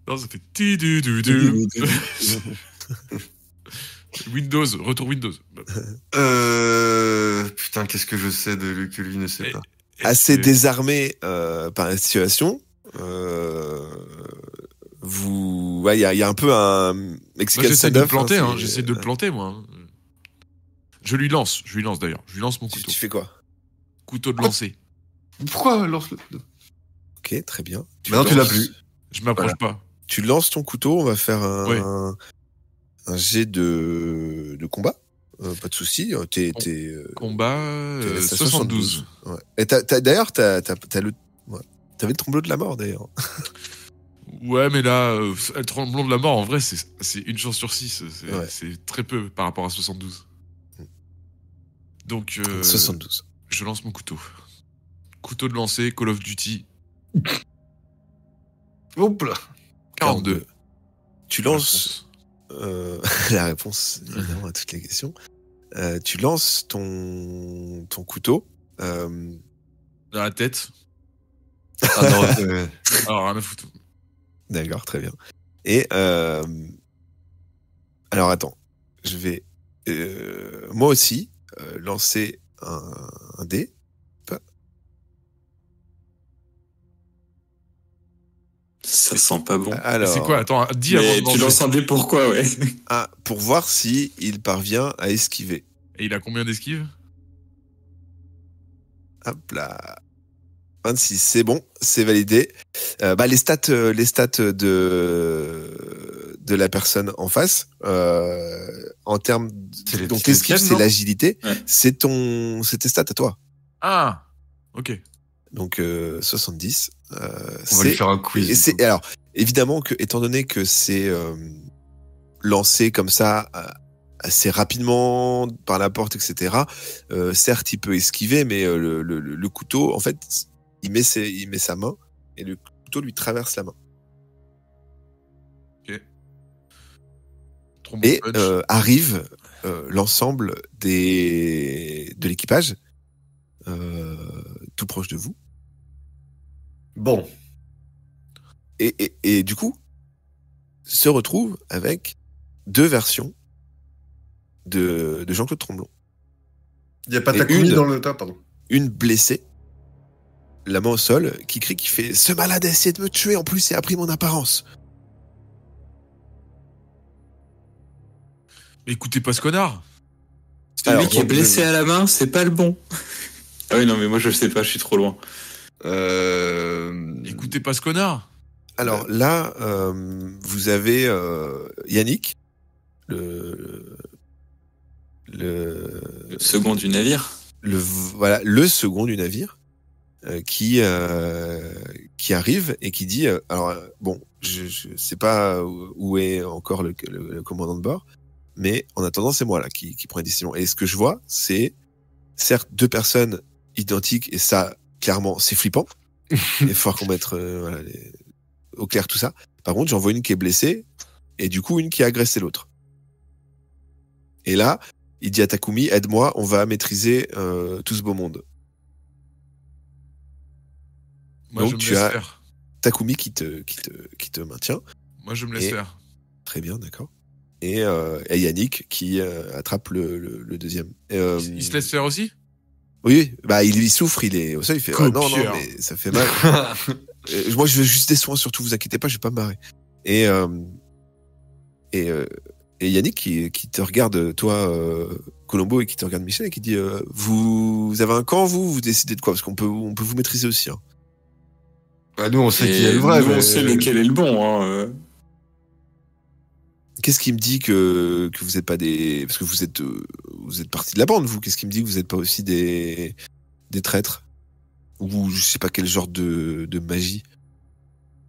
Non, ça fait ti-du-du-du. Windows, retour Windows. Putain, qu'est-ce que je sais de lui que lui ne sait Et- pas. Assez désarmé par la situation, il y a un peu un Mexican Moi, j'essaie de le standoff, planter, hein, hein. J'essaie de le planter, moi. Je lui lance d'ailleurs. Je lui lance mon couteau. Tu fais quoi? Couteau de lancer. Pourquoi lance-le? Ok, très bien. Maintenant, tu l'as plus. Je m'approche pas. Tu lances ton couteau, on va faire Ouais. un jet de combat. Pas de souci. Combat T'es resté à 72. Ouais. Et d'ailleurs, t'as le, ouais. T'avais le tremblement de la mort d'ailleurs. Ouais, mais là, le tremblement de la mort, en vrai, c'est une chance sur 6. Ouais. C'est très peu par rapport à 72. Donc, 72. je lance mon couteau. Couteau de lancer, Call of Duty, Hop là. 42. Tu lances la réponse évidemment à toutes les questions. Tu lances ton couteau. Dans la tête. Ah non, Alors, rien à foutre. D'accord, très bien. Et alors attends, je vais moi aussi lancer un dé. Ça sent pas bon. Alors, C'est quoi? Attends, dis avant Mais de tu lancer. lances un dé pourquoi, ouais. pour voir si il parvient à esquiver. Et il a combien d'esquives? Hop là. 26, c'est bon, c'est validé. Les stats de la personne en face, en termes, C'est les- donc c'est les l'esquive, tiennes, c'est non l'agilité, Ouais. c'est tes stats à toi. Ah, ok. Donc 70. On va c'est lui faire un quiz. et du c'est coup. alors évidemment que étant donné que c'est lancé comme ça assez rapidement par la porte, etc. Certes, il peut esquiver, mais le couteau, en fait, il met sa main et le couteau lui traverse la main. Trombone Et punch. arrive l'ensemble de l'équipage tout proche de vous. Bon, Et du coup, se retrouve avec deux versions de Jean-Claude Tremblon. il n'y a pas Et Takumi une- dans le tas, pardon. Une blessée, la main au sol, qui crie, qui fait « Ce malade a essayé de me tuer, en plus, et a pris mon apparence. Mais écoutez pas ce connard. Celui Alors, qui est donc, blessé à la main, c'est pas le bon. Ah oui, non, mais moi je sais pas, je suis trop loin. Écoutez pas ce connard. » Alors là, vous avez Yannick, le Le second du navire. le second du navire, qui arrive et qui dit bon, je sais pas où est encore le commandant de bord, mais en attendant, c'est moi là qui prend une décision. Et ce que je vois, c'est certes deux personnes identiques, et ça, clairement, c'est flippant. Il va falloir qu'on mette au clair tout ça. Par contre, j'en vois une qui est blessée et du coup une qui a agressé l'autre. Et là, il dit à Takumi, aide-moi, on va maîtriser tout ce beau monde. Moi, Donc, je me tu laisse as- faire. Takumi qui te maintient. Moi, je me laisse Et- faire. Très bien, d'accord. Et Yannick qui attrape le deuxième. Il se laisse faire aussi? Oui, bah il souffre, il est au sol, il fait non, Copieur. mais ça fait mal. Moi, je veux juste des soins, surtout, vous inquiétez pas, je vais pas me marrer. Et Yannick qui te regarde, toi, Colombo, et qui te regarde, Michel, et qui dit vous avez un camp, vous décidez de quoi? Parce on peut vous maîtriser aussi. Hein. Bah, nous, on sait qui Et est le vrai. nous, mais- on sait lequel est le bon. Hein. Qu'est-ce qui me dit que vous êtes pas des. Parce que vous êtes partie de la bande, vous. Qu'est-ce qui me dit que vous êtes pas aussi des traîtres? Ou je sais pas quel genre de magie.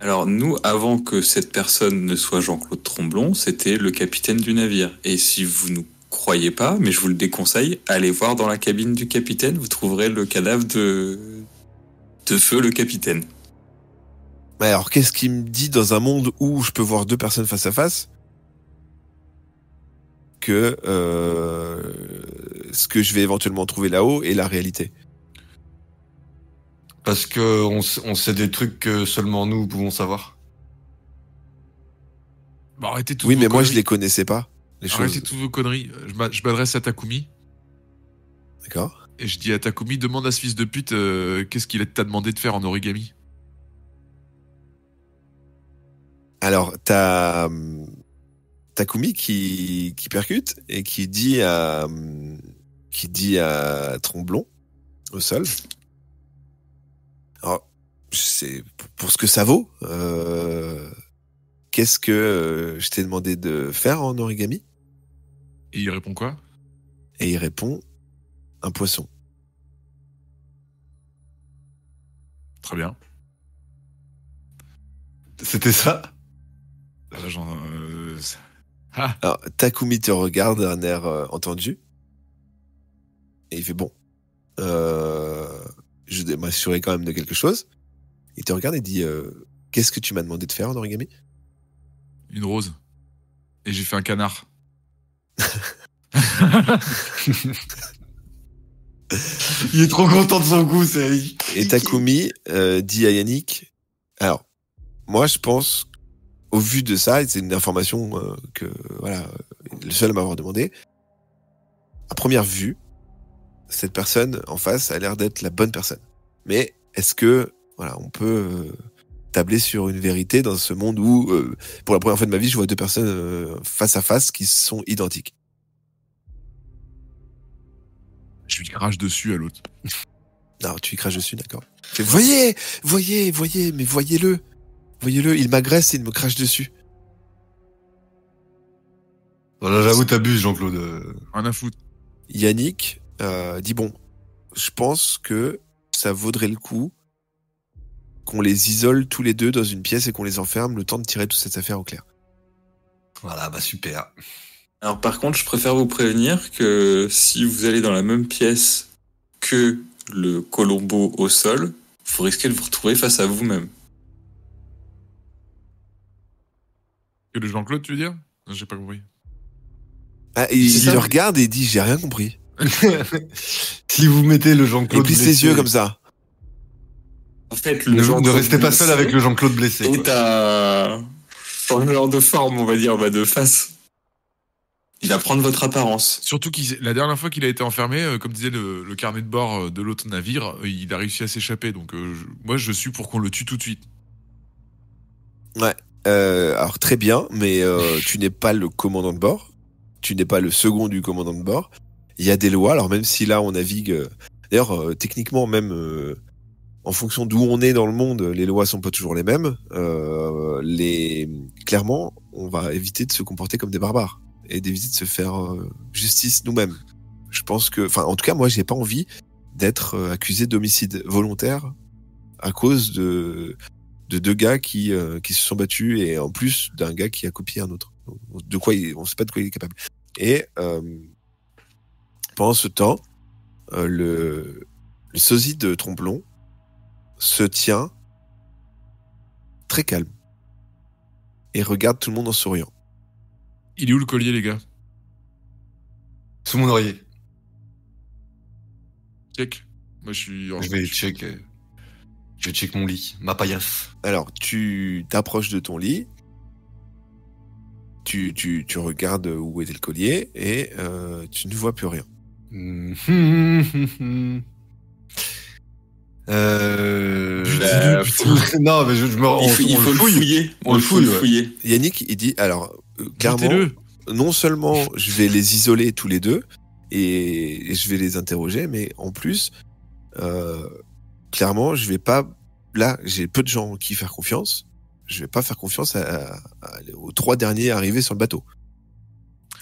Alors nous, avant que cette personne ne soit Jean-Claude Tremblon, c'était le capitaine du navire. Et si vous ne croyez pas, mais je vous le déconseille, allez voir dans la cabine du capitaine, vous trouverez le cadavre de Feu, le capitaine. Mais alors, qu'est-ce qui me dit dans un monde où je peux voir deux personnes face à face que ce que je vais éventuellement trouver là-haut est la réalité? Parce que on sait des trucs que seulement nous pouvons savoir. Bah, arrêtez toutes Oui, vos mais moi, je conneries. les connaissais pas, les Arrêtez choses. toutes vos conneries. Je m'adresse à Takumi D'accord. et je dis à Takumi, demande à ce fils de pute qu'est-ce qu'il t'a demandé de faire en origami. Alors, t'as Takumi qui percute et qui dit à Tromblon au sol. Alors, c'est pour ce que ça vaut. Qu'est-ce que je t'ai demandé de faire en origami? Et il répond quoi? Et il répond un poisson. Très bien. C'était ça? Là, Ah, Alors, Takumi te regarde d'un air entendu. Et il fait bon. Je dois m'assurer quand même de quelque chose. Il te regarde et dit qu'est-ce que tu m'as demandé de faire en origami? une rose. Et j'ai fait un canard. Il est trop content de son coup, c'est... Et Takumi dit à Yannick, alors, moi je pense, au vu de ça, et c'est une information que, voilà, le seul à m'avoir demandé, à première vue, cette personne en face a l'air d'être la bonne personne. Mais est-ce que, voilà, on peut tabler sur une vérité dans ce monde où, pour la première fois de ma vie, je vois deux personnes face à face qui sont identiques. Je lui crache dessus à l'autre. Non, tu y craches dessus, d'accord. Voyez, mais voyez-le. Voyez-le, il m'agresse et il me crache dessus. Voilà, j'avoue, t'abuses, Jean-Claude. Rien à foutre. Yannick dit bon, je pense que ça vaudrait le coup qu'on les isole tous les deux dans une pièce et qu'on les enferme le temps de tirer toute cette affaire au clair. Voilà, bah super. Alors par contre, je préfère vous prévenir que si vous allez dans la même pièce que le Colombo au sol, vous risquez de vous retrouver face à vous-même. Que le Jean-Claude, tu veux dire? Non, j'ai pas compris. Ah, il le regarde et il dit j'ai rien compris. Si vous mettez le Et Jean-Claude plisse les yeux comme ça. En fait, Ne restez pas seul avec le Jean-Claude blessé. est à changeur de forme, on va dire, de face. Il va prendre votre apparence. Surtout la dernière fois qu'il a été enfermé, comme disait le carnet de bord de l'autre navire, il a réussi à s'échapper. Donc moi, je suis pour qu'on le tue tout de suite. Ouais. Alors très bien, mais tu n'es pas le commandant de bord. Tu n'es pas le second du commandant de bord. Il y a des lois. Alors même si là on navigue, d'ailleurs techniquement même en fonction d'où on est dans le monde, les lois sont pas toujours les mêmes. Clairement, on va éviter de se comporter comme des barbares et d'éviter de se faire justice nous-mêmes. Je pense que, enfin, en tout cas, moi, j'ai pas envie d'être accusé d'homicide volontaire à cause de deux gars qui se sont battus et en plus d'un gars qui a copié un autre. On sait pas de quoi il est capable. Et pendant ce temps, le sosie de Tromblon se tient très calme et regarde tout le monde en souriant. Il est où le collier, les gars? Sous mon oreiller. Check. Moi, je suis... Je vais check mon lit, ma paillasse. Alors, tu t'approches de ton lit, tu regardes où était le collier et tu ne vois plus rien. Non, mais il faut le fouiller. On le fouille. Yannick, il dit, alors, clairement, non seulement je vais les isoler tous les deux et je vais les interroger, mais en plus, clairement, je vais pas... Là, j'ai peu de gens en qui faire confiance. Je vais pas faire confiance aux 3 derniers arrivés sur le bateau.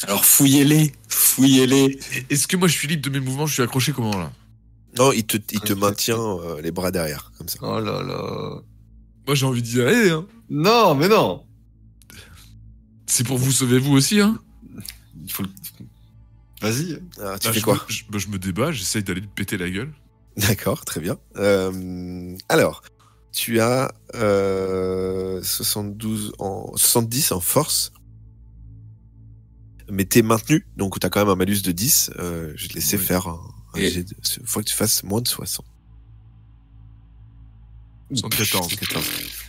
Alors fouillez-les. Est-ce que moi, je suis libre de mes mouvements? Je suis accroché comment, là? Non, il te maintient les bras derrière, comme ça. Oh là là. Moi, j'ai envie d'y aller, hein. Non, mais non. C'est pour vous sauver, vous aussi, hein. Il faut... Vas-y. Ah, tu fais quoi? Je me débat, j'essaye d'aller lui péter la gueule. D'accord, très bien. Alors, tu as 70 en force, mais t'es maintenu, donc t'as quand même un malus de 10. Je vais te laisser faire un jet de... faut que tu fasses moins de 60. 74.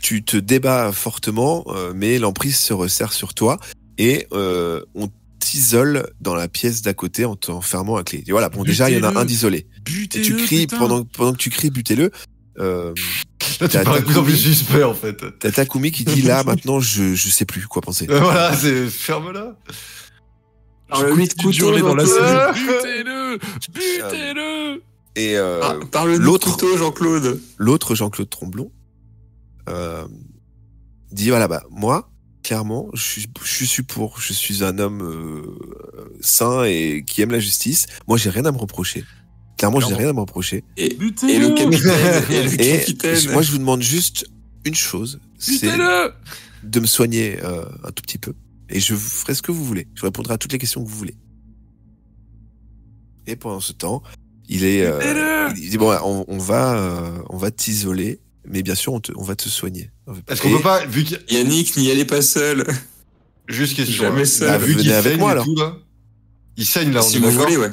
Tu te débats fortement, mais l'emprise se resserre sur toi et on t'isole dans la pièce d'à côté en t'enfermant à clé. Et voilà, bon, déjà, il y en a un d'isolé. Et tu cries, pendant que tu cries, butez-le. Là, tu parais de plus en plus suspect, en fait. T'as Takumi qui dit, là, maintenant, je sais plus quoi penser. Voilà, ferme-la. Alors, le 8 couteaux dans la Jean-Claude. cellule. Butez-le. Et parle de couteau, Jean-Claude. L'autre Jean-Claude Tromblon dit, voilà, bah, moi, clairement, je suis un homme sain et qui aime la justice. Moi, j'ai rien à me reprocher. Clairement, j'ai rien à me reprocher. Et le capitaine. Moi, je vous demande juste une chose, c'est de me soigner un tout petit peu. Et je vous ferai ce que vous voulez. Je répondrai à toutes les questions que vous voulez. Et pendant ce temps, il dit bon, on va t'isoler, mais bien sûr, on va te soigner. Est-ce qu'on peut pas, vu qu'il... Yannick, n'y allez pas seul. Juste question. Jamais seul. Vu qu'il avec avec moi, et alors. tout, là. Il saigne là, on Si est vous d'accord. voulez, ouais.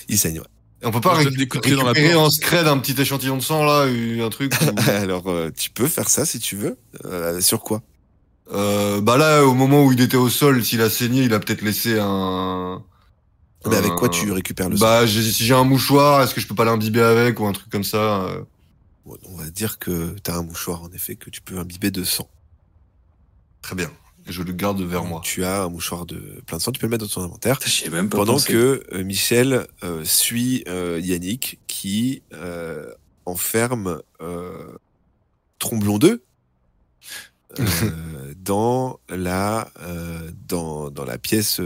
Il saigne, ouais. Et on peut pas On donne des coups de pied dans la récupérer porte. en scred un petit échantillon de sang là, un truc. Alors, tu peux faire ça si tu veux. Sur quoi? Bah là, au moment où il était au sol, s'il a saigné, il a peut-être laissé un. Mais avec quoi tu récupères le sang? Bah, si j'ai un mouchoir, est-ce que je peux pas l'imbiber avec ou un truc comme ça Bon, on va dire que t'as un mouchoir, en effet, que tu peux imbiber de sang. Très bien. Je le garde vers moi. Tu as un mouchoir de plein de sang, tu peux le mettre dans ton inventaire. Putain, j'y ai même pas Pendant pensé. que Michel suit Yannick qui enferme Tromblon 2 dans la pièce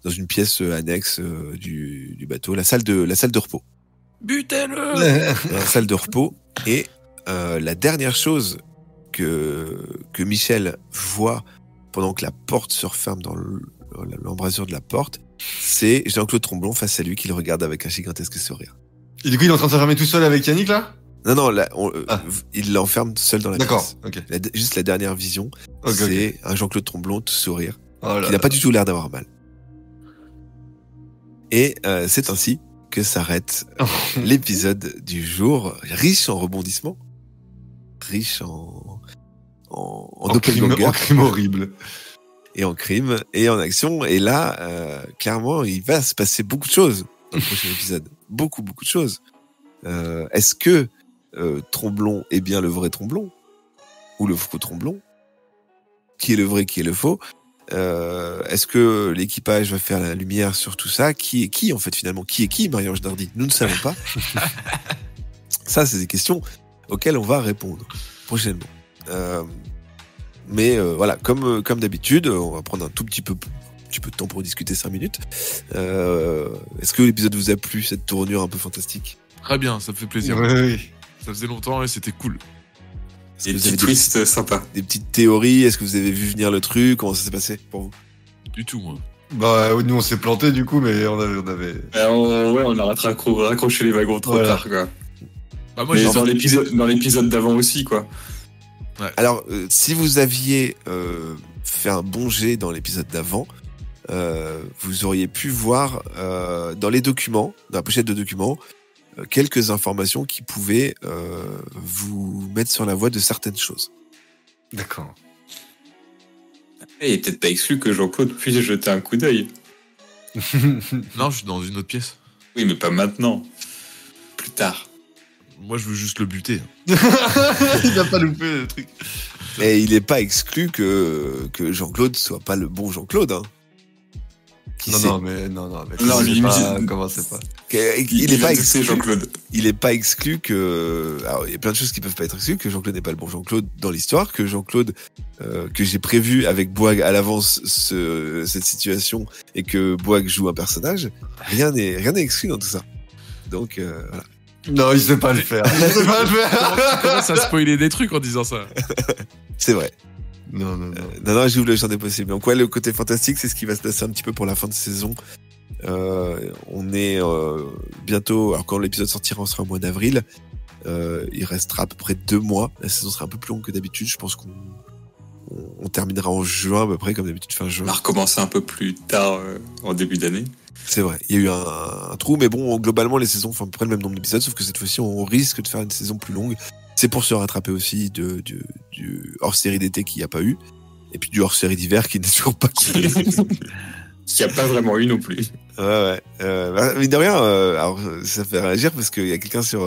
dans une pièce annexe du bateau, la salle de repos. Butez-le! La salle de repos. Et la dernière chose que Michel voit pendant que la porte se referme dans l'embrasure de la porte, c'est Jean-Claude Tromblon face à lui qui le regarde avec un gigantesque sourire. Et du coup, il est en train de s'enfermer tout seul avec Yannick là. Non, là, Ah. il l'enferme seul dans la D'accord. pièce. Ok. Juste la dernière vision, Ok. c'est un Jean-Claude Tromblon tout sourire, Oh là qui là. n'a pas du tout l'air d'avoir mal. Et c'est ainsi que s'arrête l'épisode du jour, riche en rebondissements, riche en doppelganger, En crime horrible. et en crime et en action. Et là, clairement, il va se passer beaucoup de choses dans le prochain épisode. Beaucoup de choses. Est-ce que Tromblon est bien le vrai Tromblon ou le faux Tromblon? Qui est le vrai, qui est le faux? Est-ce que l'équipage va faire la lumière sur tout ça? Qui est qui en fait finalement? Qui est qui, Marie-Ange Nardi? Nous ne savons pas. Ça, c'est des questions auxquelles on va répondre prochainement. Mais voilà, comme d'habitude, on va prendre un tout petit peu de temps pour discuter 5 minutes. Est-ce que l'épisode vous a plu, cette tournure un peu fantastique? Très bien, ça me fait plaisir. Oui. Ça faisait longtemps et c'était cool. Est-ce que Des vous avez petits twists sympas. des petites théories? Est-ce que vous avez vu venir le truc? Comment ça s'est passé pour vous? Du tout, moi. Bah, nous on s'est planté du coup, mais on avait. On a raccroché les wagons trop Voilà. tard, quoi. Bah, moi, Mais j'ai dans l'épisode d'avant aussi, quoi. Alors, si vous aviez fait un bon jet dans l'épisode d'avant, vous auriez pu voir dans les documents, dans la pochette de documents, quelques informations qui pouvaient vous mettre sur la voie de certaines choses. D'accord. Et il est peut-être pas exclu que Jean-Claude puisse jeter un coup d'œil. Non, je suis dans une autre pièce. Oui, mais pas maintenant. Plus tard. Moi, je veux juste le buter. Il a pas loupé le truc. Mais il n'est pas exclu que Jean-Claude soit pas le bon Jean-Claude. Hein. Qui sait? Non, Non, lui, commencez pas. Il n'est pas exclu, exclu. Jean-Claude. Il n'est pas exclu que. Alors, il y a plein de choses qui peuvent pas être exclues, que Jean-Claude n'est pas le bon Jean-Claude dans l'histoire, que Jean-Claude, que j'ai prévu avec Boag à l'avance cette situation et que Boag joue un personnage. Rien n'est exclu dans tout ça. Donc, voilà. Non, il sait pas le faire. Il sait pas le faire. Tu commences à spoiler des trucs en disant ça. C'est vrai. Non. Non, j'ouvre le champ des possibles. Donc, ouais, le côté fantastique, c'est ce qui va se passer un petit peu pour la fin de saison. On est bientôt, alors quand l'épisode sortira, on sera au mois d'avril. Il restera à peu près 2 mois. La saison sera un peu plus longue que d'habitude. Je pense qu'on terminera en juin, à peu près, comme d'habitude, fin juin. On a recommencé un peu plus tard en début d'année. C'est vrai, il y a eu un trou, mais bon, globalement, les saisons font à peu près le même nombre d'épisodes, sauf que cette fois-ci, on risque de faire une saison plus longue. C'est pour se rattraper aussi du hors-série d'été qu'il n'y a pas eu, et puis du hors-série d'hiver qui n'est toujours pas Il n'y a pas vraiment eu non plus. Ouais. Mais de rien, alors ça fait réagir parce qu'il y a quelqu'un sur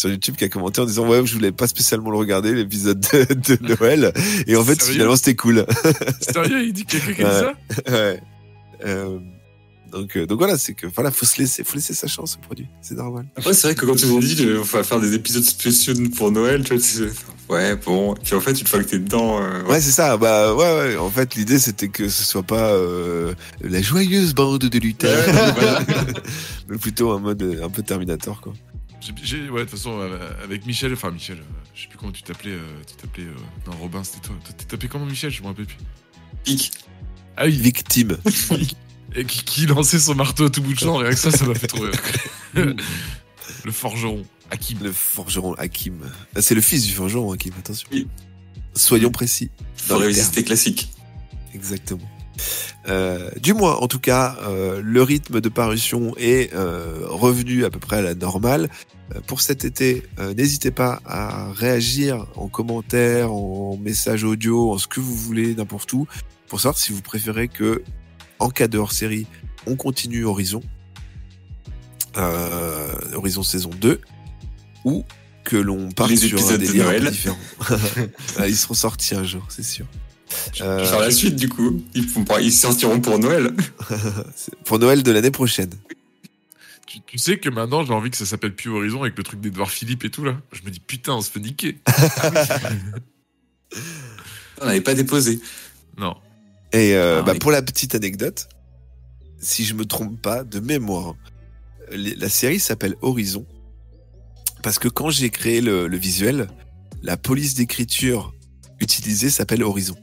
YouTube qui a commenté en disant ouais, je voulais pas spécialement le regarder l'épisode de Noël, et en fait Sérieux finalement c'était cool. Sérieux, il dit quelqu'un qui a dit ça? Ouais. Donc voilà, c'est que voilà, faut laisser sa chance au produit, c'est normal. Après, c'est vrai que quand tu nous dit on va faire des épisodes spéciaux pour Noël, tu vois, ouais, bon. Puis en fait, une fois que t'es dedans. Ouais, c'est ça. Bah ouais. En fait, l'idée c'était que ce soit pas la joyeuse bande de lutteurs, mais plutôt un mode un peu Terminator, quoi. Ouais, de toute façon, avec Michel, je sais plus comment tu t'appelais. Non, Robin, c'était toi. Tu t'appelais comment, Michel? Je me rappelle plus. Pique. Ah oui, Victime. et qui lançait son marteau à tout bout de champ, rien que ça m'a fait trop rire. Le forgeron, Hakim. Le forgeron Hakim. C'est le fils du forgeron Hakim, attention. Oui. Soyons précis. Faut réviser classique. Exactement. Du moins, en tout cas, le rythme de parution est revenu à peu près à la normale. Pour cet été, n'hésitez pas à réagir en commentaire, en message audio, en ce que vous voulez, n'importe où, pour savoir si vous préférez que, en cas de hors-série, on continue Horizon, Horizon saison 2, ou que l'on parte Les sur un épisodes de délire un peu Noël. différent. Ils seront sortis un jour, c'est sûr. Faire la suite, du coup. Ils sortiront pour Noël. C'est pour Noël de l'année prochaine. Tu sais que maintenant j'ai envie que ça s'appelle plus Horizon avec le truc d'Edouard Philippe et tout là. Je me dis putain, on se fait niquer. On n'avait pas déposé. Non. Et oui. pour la petite anecdote, si je me trompe pas, de mémoire, la série s'appelle Horizon parce que quand j'ai créé le visuel, la police d'écriture utilisée s'appelle Horizon.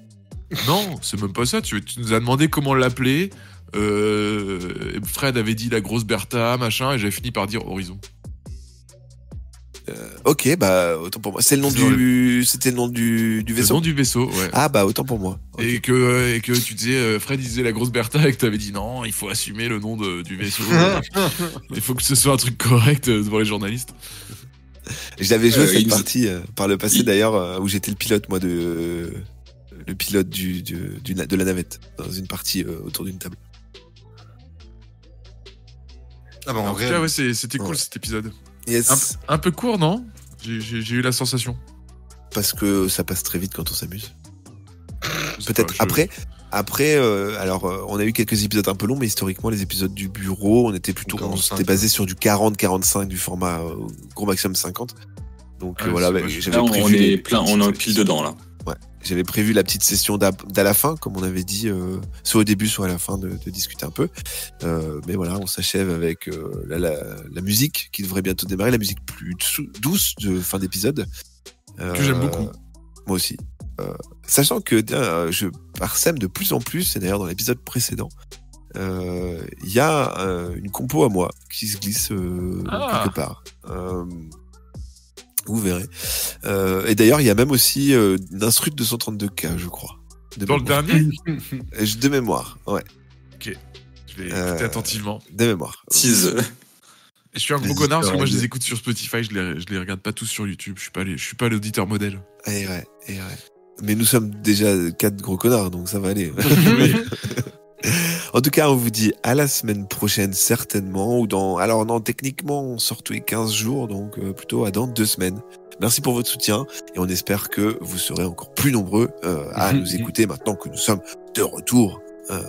Non, c'est même pas ça. Tu nous as demandé comment l'appeler. Fred avait dit la grosse Bertha, machin, et j'avais fini par dire Horizon. Ok, bah autant pour moi. C'était le nom du C'est le vaisseau. nom du vaisseau, ouais. Ah bah autant pour moi. Ok. Et que tu disais, Fred disait la grosse Bertha et que t'avais dit non, il faut assumer le nom du vaisseau. Il faut que ce soit un truc correct devant les journalistes. J'avais joué cette il- partie par le passé il- d'ailleurs où j'étais le pilote moi le pilote de la navette dans une partie autour d'une table. Ah bah en En tout vrai, cas, ouais, c'était cool Ouais. cet épisode. Yes, Un peu court, non? J'ai eu la sensation. parce que ça passe très vite quand on s'amuse. Je sais Peut-être pas, après, on a eu quelques épisodes un peu longs, mais historiquement, les épisodes du bureau, on était 45, s'était basé sur du 40-45 du format gros maximum 50. Donc Ah, voilà, c'est bah, vachement- j'avais Là, on prévu est plein, on est pile dedans, là. j'avais prévu la petite session d'à la fin, comme on avait dit, soit au début, soit à la fin, de discuter un peu. Mais voilà, on s'achève avec la musique qui devrait bientôt démarrer, la musique plus douce de fin d'épisode. Que j'aime beaucoup. Moi aussi. Sachant que je parsème de plus en plus, et d'ailleurs dans l'épisode précédent, il y a une compo à moi qui se glisse quelque part. Vous verrez. Et d'ailleurs, il y a même aussi une instru de 232K, je crois. Dans le dernier, De mémoire, ouais. je l'ai écouté attentivement. De mémoire. Tease. Et je suis un gros Les connard parce que moi je histoires les écoute sur Spotify, je les regarde pas tous sur YouTube. Je suis pas l'auditeur modèle. Et ouais. Mais nous sommes déjà 4 gros connards, donc ça va aller. En tout cas, on vous dit à la semaine prochaine, certainement. Alors non, techniquement, on sort tous les 15 jours, donc plutôt à dans 2 semaines. Merci pour votre soutien, et on espère que vous serez encore plus nombreux à nous écouter maintenant que nous sommes de retour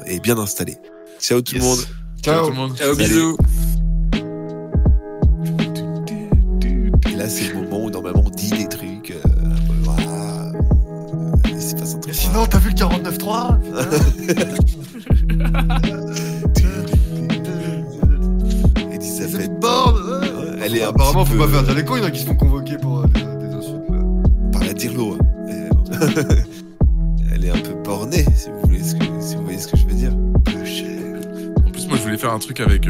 et bien installés. Ciao tout le monde. Ciao tout le monde. Ciao, Salut. bisous. Et là, c'est le moment où normalement on dit des trucs. Voilà. Et c'est pas ça très Et sinon, t'as vu le 49.3 Et dit ça Ça fait. fait borne Elle est un Apparemment, petit faut peu, pas faire dire les cons, il y en a qui se font convoquer pour des insultes. Là. par la dirlo. Hein. Elle est un peu bornée, si vous voyez ce que je veux dire. En plus, moi je voulais faire un truc avec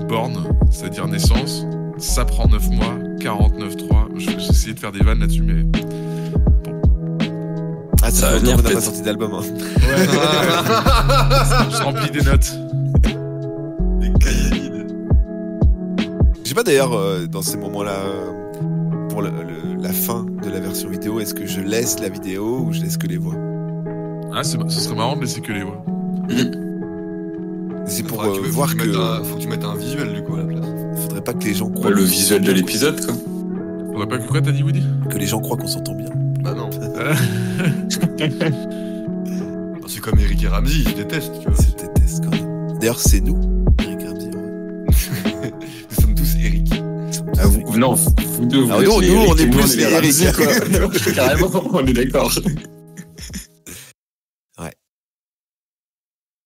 borne, c'est-à-dire naissance. Ça prend 9 mois, 49.3. J'ai essayé de faire des vannes là-dessus, mais Ah, Ça va fait venir longtemps qu'on n'a pas peut-être. sorti d'album. Hein. je remplis des notes. Des cahiers. Je sais pas d'ailleurs, dans ces moments-là, pour la fin de la version vidéo, est-ce que je laisse la vidéo ou je laisse que les voix? Ah, ce serait marrant de laisser que les voix. C'est pour Faudra que voir que faut que tu mettes un visuel du coup à la place. faudrait pas que les gens croient Le visuel de l'épisode, quoi. Faudrait pas que quoi, t'as dit, Woody? que les gens croient qu'on s'entend bien. Bah non. C'est comme Eric et Ramsey, je déteste, tu vois. C'était test quand même. D'ailleurs, c'est nous, Eric Ramsey. Ouais. Nous sommes tous Eric. Ah, vous. Non, vous deux, vous Ah, êtes nous, les on Eric est et nous, plus les Eric. Ramsey, quoi. Carrément, on est d'accord.